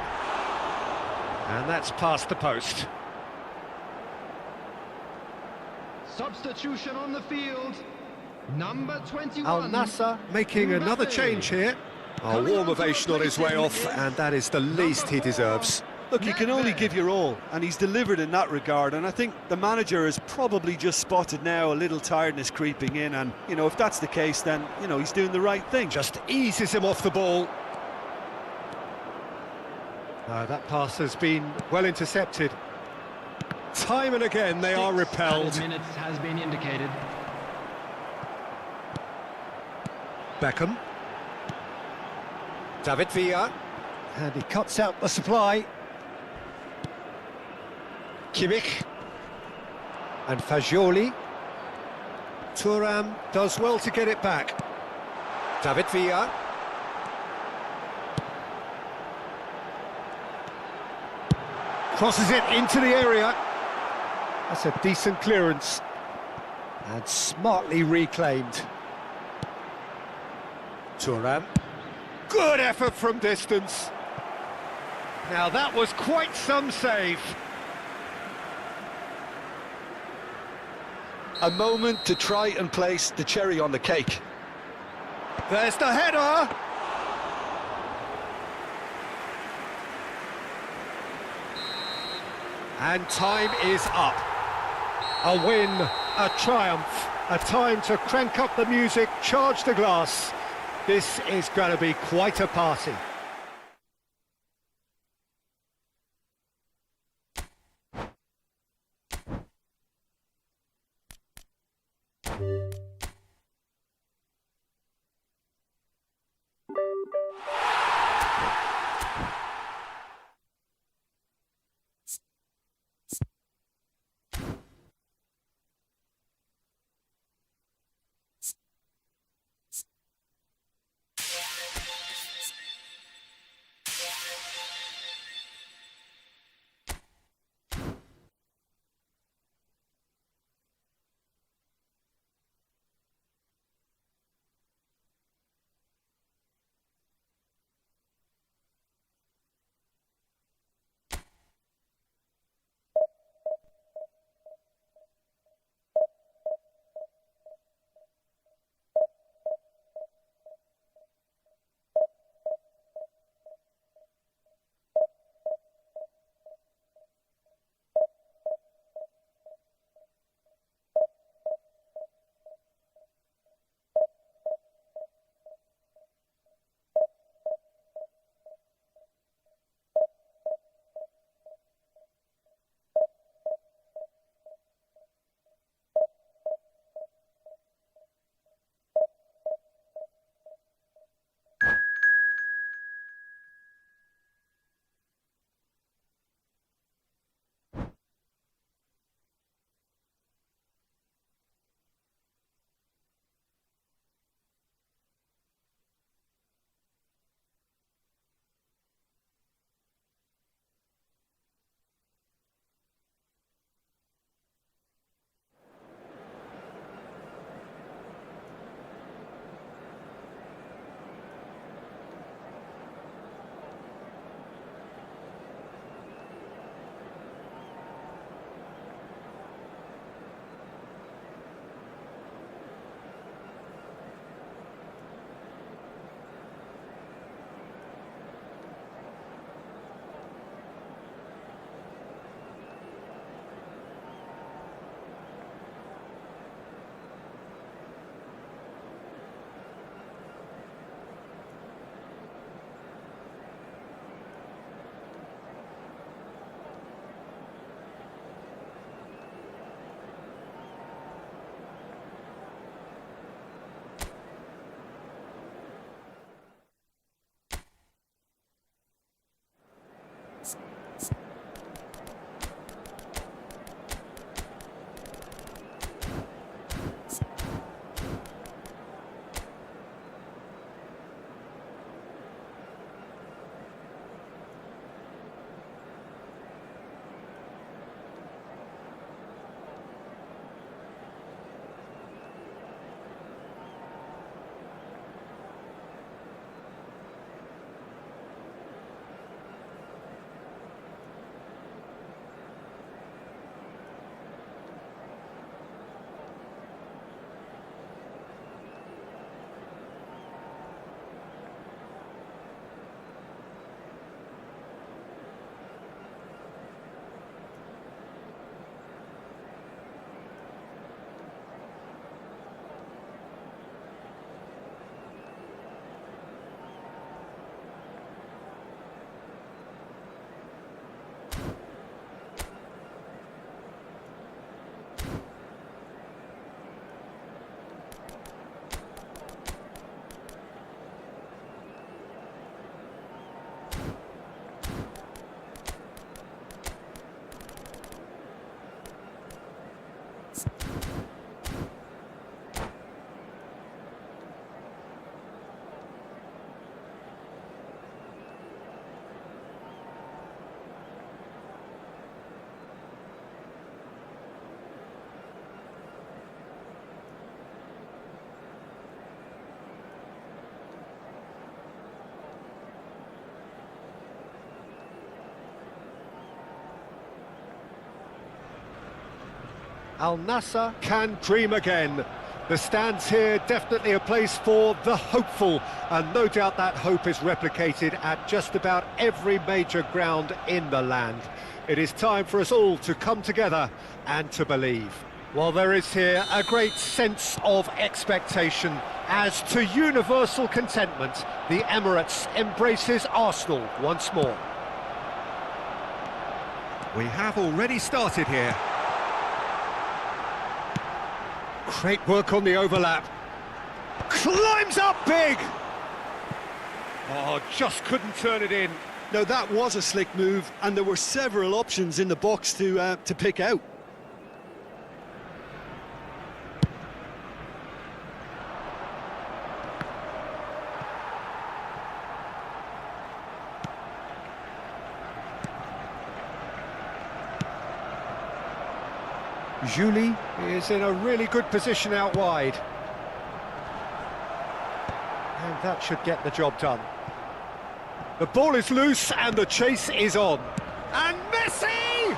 And that's past the post. Substitution on the field. Number 21. Al Nassr making another change here. A warm ovation on his way off, and that is the least he deserves. Look, you can only give your all, and he's delivered in that regard, and I think the manager has probably just spotted now a little tiredness creeping in, and, you know, if that's the case, then, you know, he's doing the right thing. Just eases him off the ball. That pass has been well intercepted. Time and again they are repelled. Minutes has been indicated. Beckham. David Villa. And he cuts out the supply. Kimmich. And Fagioli. Thuram does well to get it back. David Villa. Crosses it into the area. That's a decent clearance. And smartly reclaimed. Thuram. Good effort from distance. Now that was quite some save. A moment to try and place the cherry on the cake. There's the header. And time is up. A win, a triumph, a time to crank up the music, charge the glass. This is going to be quite a party. Al Nassr can dream again. The stands here definitely a place for the hopeful, and no doubt that hope is replicated at just about every major ground in the land. It is time for us all to come together and to believe. Well, there is here a great sense of expectation as to universal contentment. The Emirates embraces Arsenal once more. We have already started here. Great work on the overlap. Climbs up big! Oh, just couldn't turn it in. Now that was a slick move, and there were several options in the box to pick out. Julie is in a really good position out wide. And that should get the job done. The ball is loose and the chase is on. And Messi!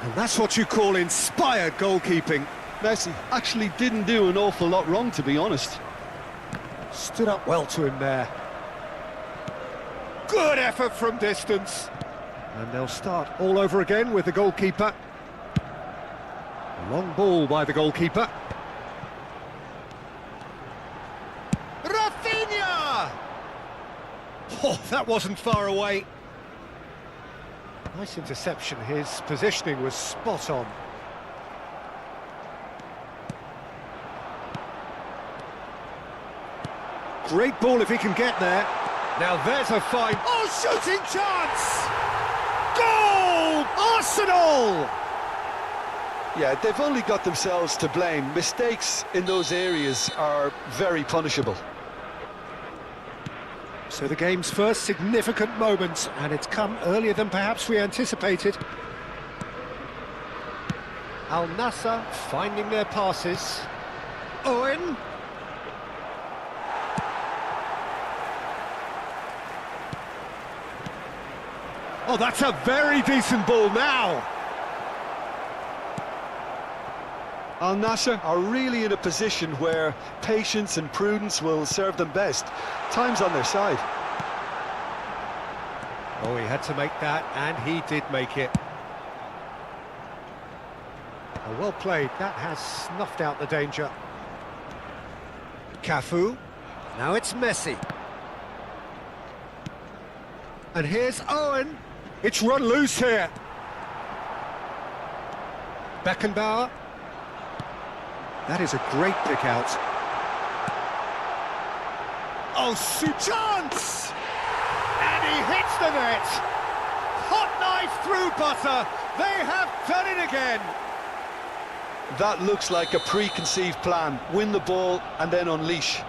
And that's what you call inspired goalkeeping. Messi actually didn't do an awful lot wrong, to be honest. Stood up well to him there. Good effort from distance. And they'll start all over again with the goalkeeper. Long ball by the goalkeeper. Rafinha! Oh, that wasn't far away. Nice interception. His positioning was spot on. Great ball if he can get there. Now there's a fine... Oh, shooting chance! Goal! Arsenal! Yeah, they've only got themselves to blame. Mistakes in those areas are very punishable. So the game's first significant moment, and it's come earlier than perhaps we anticipated. Al Nassr finding their passes. Owen. Oh, that's a very decent ball now. Al Nassr are really in a position where patience and prudence will serve them best. Time's on their side. Oh, he had to make that, and he did make it. Oh, well played. That has snuffed out the danger. Cafu. Now it's Messi. And here's Owen. It's run loose here. Beckenbauer. That is a great pick out. Oh, chance! And he hits the net. Hot knife through butter. They have done it again. That looks like a preconceived plan. Win the ball and then unleash.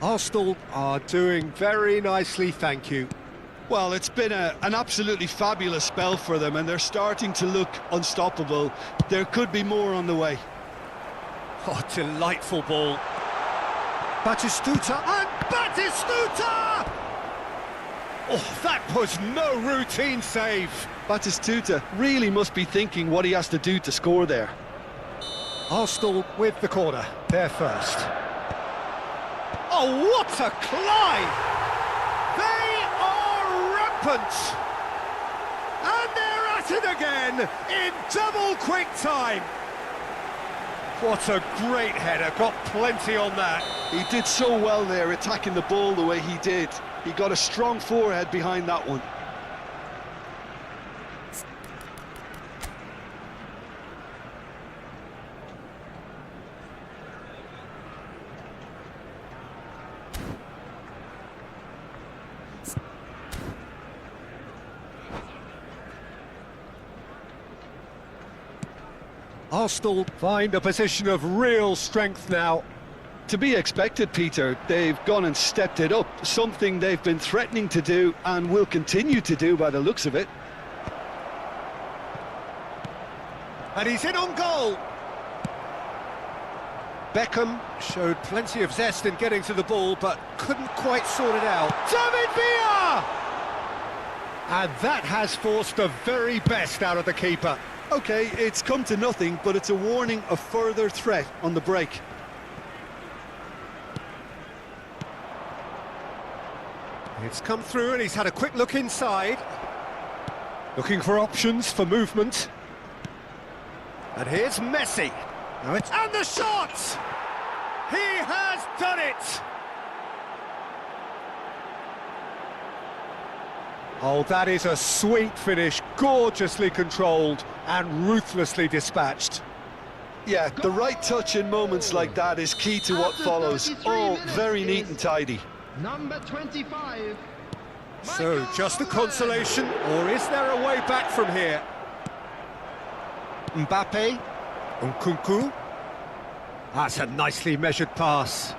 Arsenal are doing very nicely, thank you. Well, it's been an absolutely fabulous spell for them, and they're starting to look unstoppable. There could be more on the way. Oh, delightful ball. Batistuta, and Batistuta! Oh, that was no routine save. Batistuta really must be thinking what he has to do to score there. Arsenal with the corner, they're first. Oh, what a climb! They are rampant! And they're at it again in double quick time! What a great header, got plenty on that. He did so well there, attacking the ball the way he did. He got a strong forehead behind that one. Arsenal find a position of real strength now. To be expected, Peter. They've gone and stepped it up, something they've been threatening to do and will continue to do by the looks of it. And he's in on goal. Beckham showed plenty of zest in getting to the ball, but couldn't quite sort it out. David Villa! And that has forced the very best out of the keeper. OK, it's come to nothing, but it's a warning of further threat on the break. It's come through and he's had a quick look inside. Looking for options for movement. And here's Messi. Now it's and the shot! He has done it! Oh, that is a sweet finish, gorgeously controlled and ruthlessly dispatched. Yeah, the right touch in moments like that is key to what follows. All very neat and tidy. Number 25. So, just a consolation, or is there a way back from here? Mbappe, Nkunku. That's a nicely measured pass.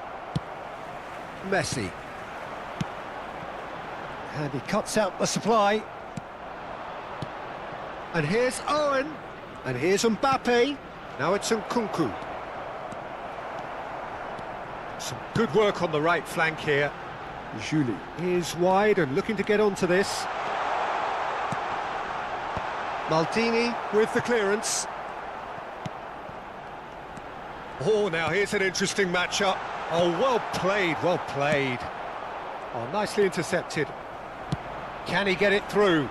Messi. And he cuts out the supply. And here's Owen. And here's Mbappe. Now it's Nkunku. Some good work on the right flank here. Julie is wide and looking to get onto this. Maldini with the clearance. Oh, now here's an interesting matchup. Oh, well played, well played. Oh, nicely intercepted. Can he get it through?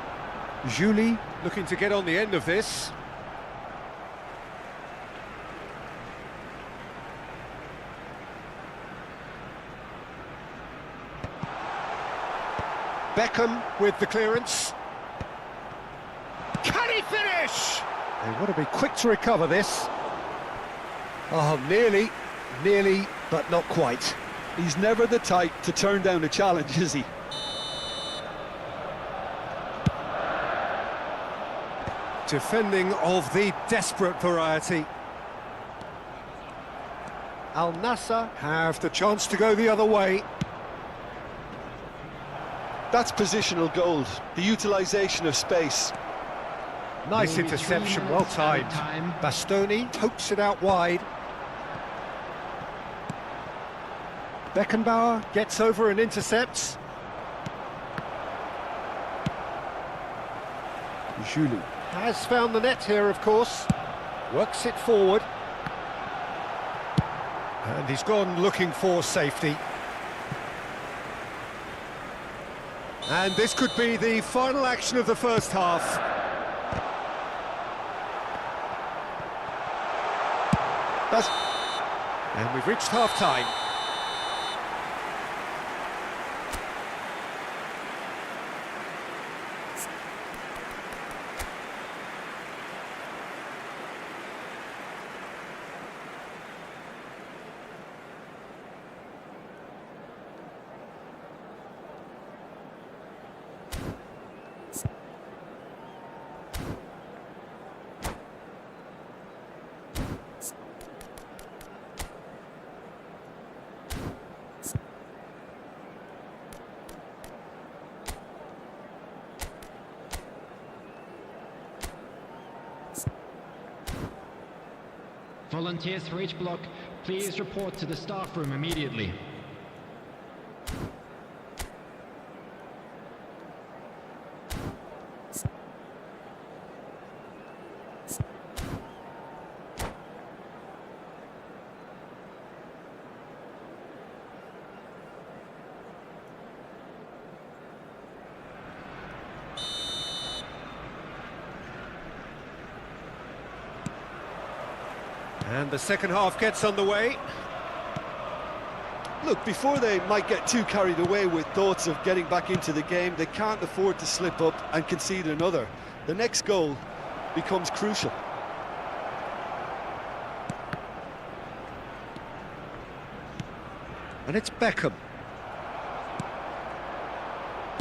Julie looking to get on the end of this. Beckham with the clearance. Can he finish? They want to be quick to recover this. Oh, nearly, but not quite. He's never the type to turn down a challenge, is he? Defending of the desperate variety. Al Nassr have the chance to go the other way. That's positional gold, the utilisation of space. Nice interception, well timed. Bastoni pokes it out wide. Beckenbauer gets over and intercepts. Julie has found the net here, of course. Works it forward. And he's gone looking for safety. And this could be the final action of the first half. And we've reached half-time. Volunteers for each block, please report to the staff room immediately. And the second half gets underway. Look, before they might get too carried away with thoughts of getting back into the game, they can't afford to slip up and concede another. The next goal becomes crucial. And it's Beckham.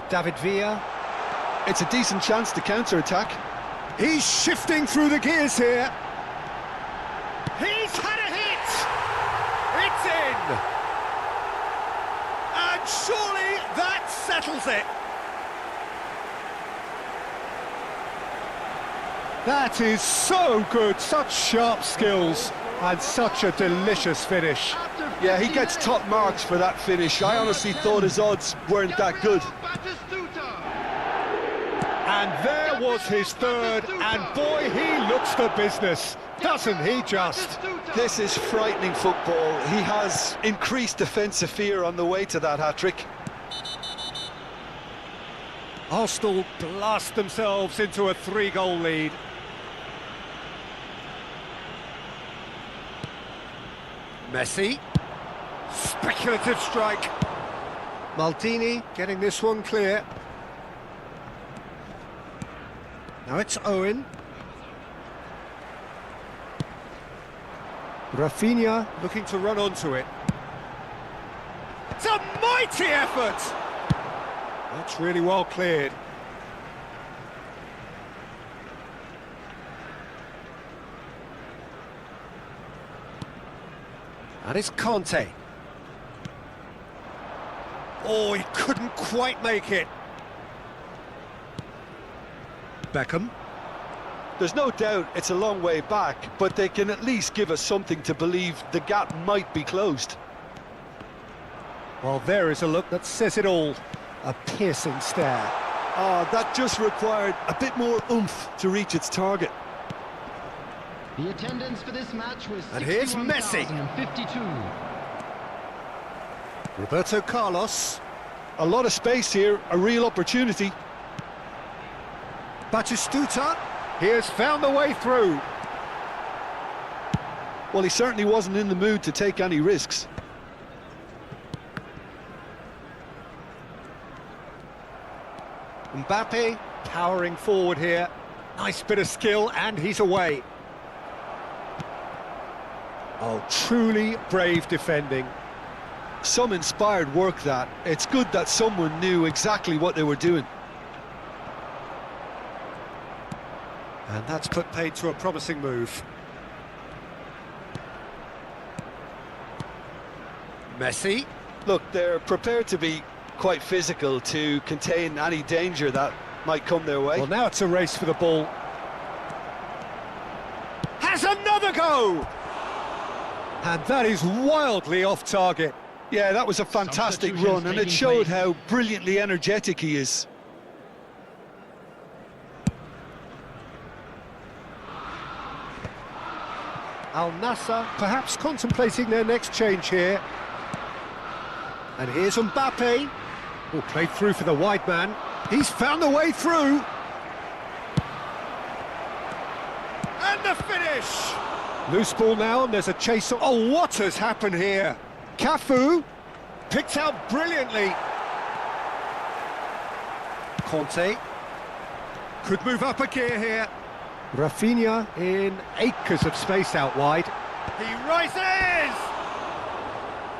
David Villa. It's a decent chance to counter-attack. He's shifting through the gears here. He's had a hit! It's in! And surely that settles it! That is so good, such sharp skills and such a delicious finish. Yeah, he gets top marks for that finish. I honestly thought his odds weren't that good. And there was his third, and boy, he looks the business, doesn't he just? This is frightening football. He has increased defensive fear on the way to that hat-trick. Arsenal blast themselves into a 3-goal lead. Messi, speculative strike. Maldini getting this one clear. Now it's Owen. Rafinha looking to run onto it. It's a mighty effort! That's really well cleared. And it's Conte. Oh, he couldn't quite make it. Beckham. There's no doubt it's a long way back, but they can at least give us something to believe the gap might be closed. Well, there is a look that says it all. A piercing stare. Oh, that just required a bit more oomph to reach its target. The attendance for this match was And here's Messi. 61,052. Roberto Carlos. A lot of space here, a real opportunity. Batistuta. He has found the way through. Well, he certainly wasn't in the mood to take any risks. Mbappe powering forward here. Nice bit of skill, and he's away. Oh, truly brave defending. Some inspired work that. It's good that someone knew exactly what they were doing. And that's put paid to a promising move. Messi. Look, they're prepared to be quite physical to contain any danger that might come their way. Well, now it's a race for the ball. Has another go! And that is wildly off target. Yeah, that was a fantastic Substitutions run, and it taking showed place. how brilliantly energetic he is. Al Nassr perhaps contemplating their next change here. And here's Mbappe, who played through for the wide man. He's found the way through. And the finish! Loose ball now, and there's a chase. Oh, what has happened here? Cafu picked out brilliantly. Conte could move up a gear here. Rafinha in acres of space out wide. He rises!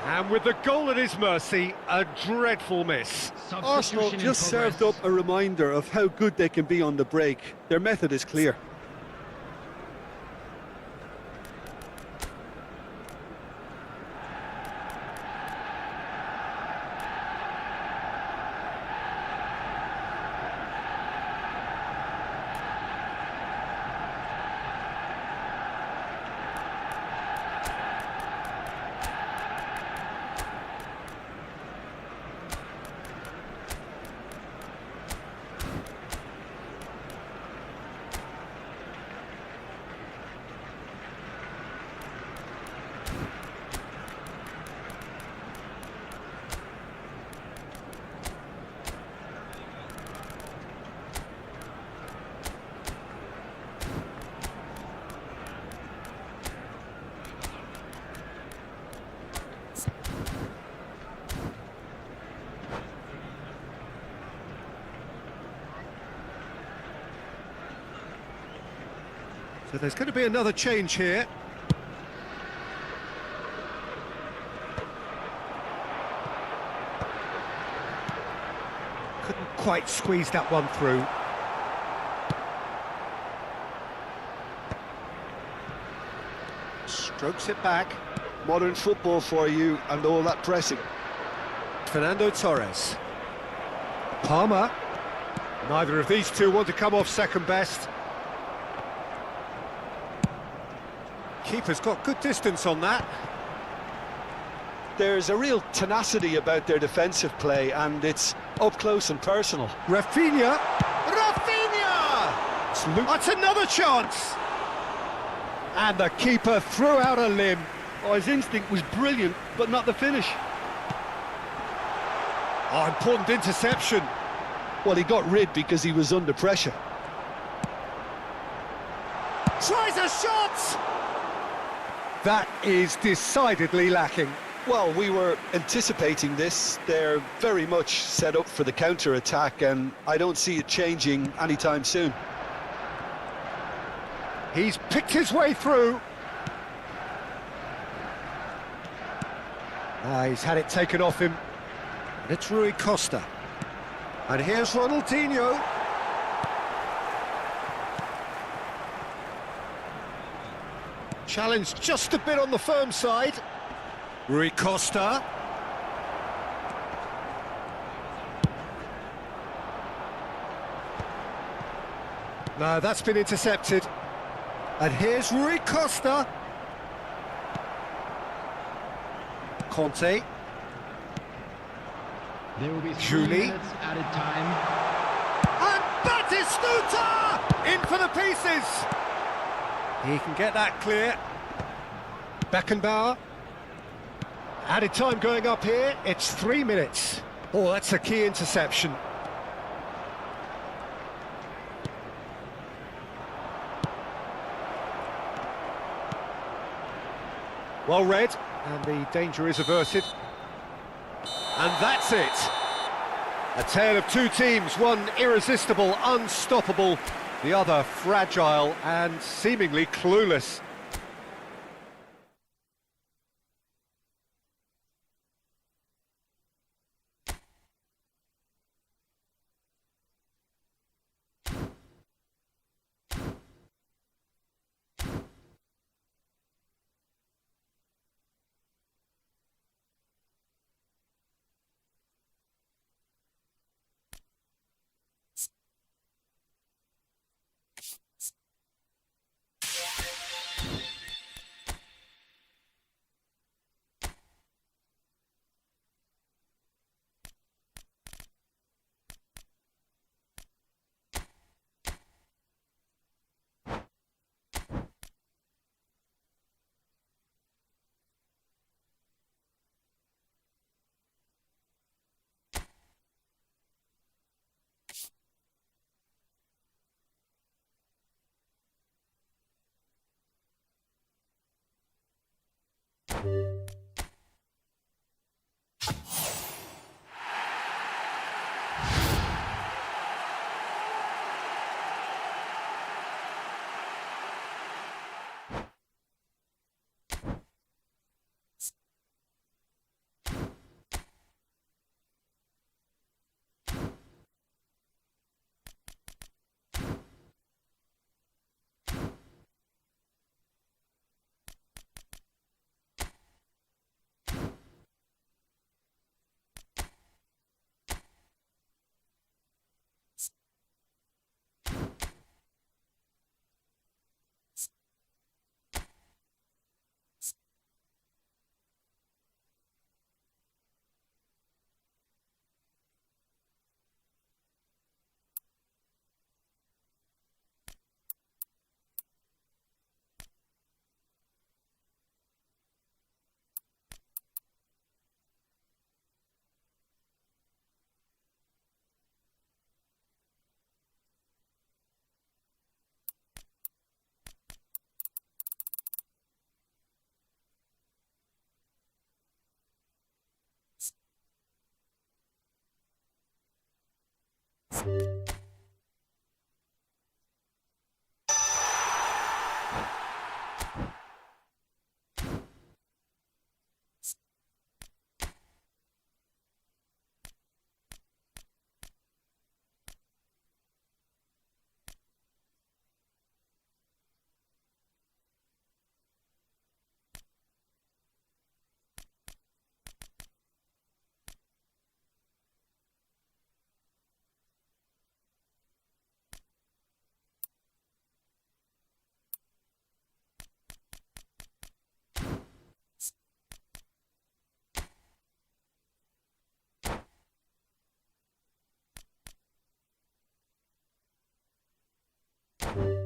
And with the goal at his mercy, a dreadful miss. Arsenal Substitution in just served up progress. a reminder of how good they can be on the break. Their method is clear. So there's going to be another change here. Couldn't quite squeeze that one through. Strokes it back. Modern football for you and all that pressing. Fernando Torres. Palmer. Neither of these two want to come off second best. Keeper's got good distance on that. There's a real tenacity about their defensive play, and it's up close and personal. Rafinha! Rafinha! That's another chance! And the keeper threw out a limb. Oh, his instinct was brilliant, but not the finish. Oh, important interception. Well, he got rid because he was under pressure. Tries a shot! That is decidedly lacking. Well, we were anticipating this. They're very much set up for the counter-attack, and I don't see it changing anytime soon. He's picked his way through. He's had it taken off him. And it's Rui Costa. And here's Ronaldinho. Challenged just a bit on the firm side. Rui Costa. No, that's been intercepted. And here's Rui Costa. Conte. There will be 3 Julie. minutes added time. And Batistuta! In for the pieces! He can get that clear. Beckenbauer. Added time going up here, it's 3 minutes. Oh, that's a key interception. Well read, and the danger is averted. And that's it. A tale of two teams, one irresistible, unstoppable, the other fragile and seemingly clueless. you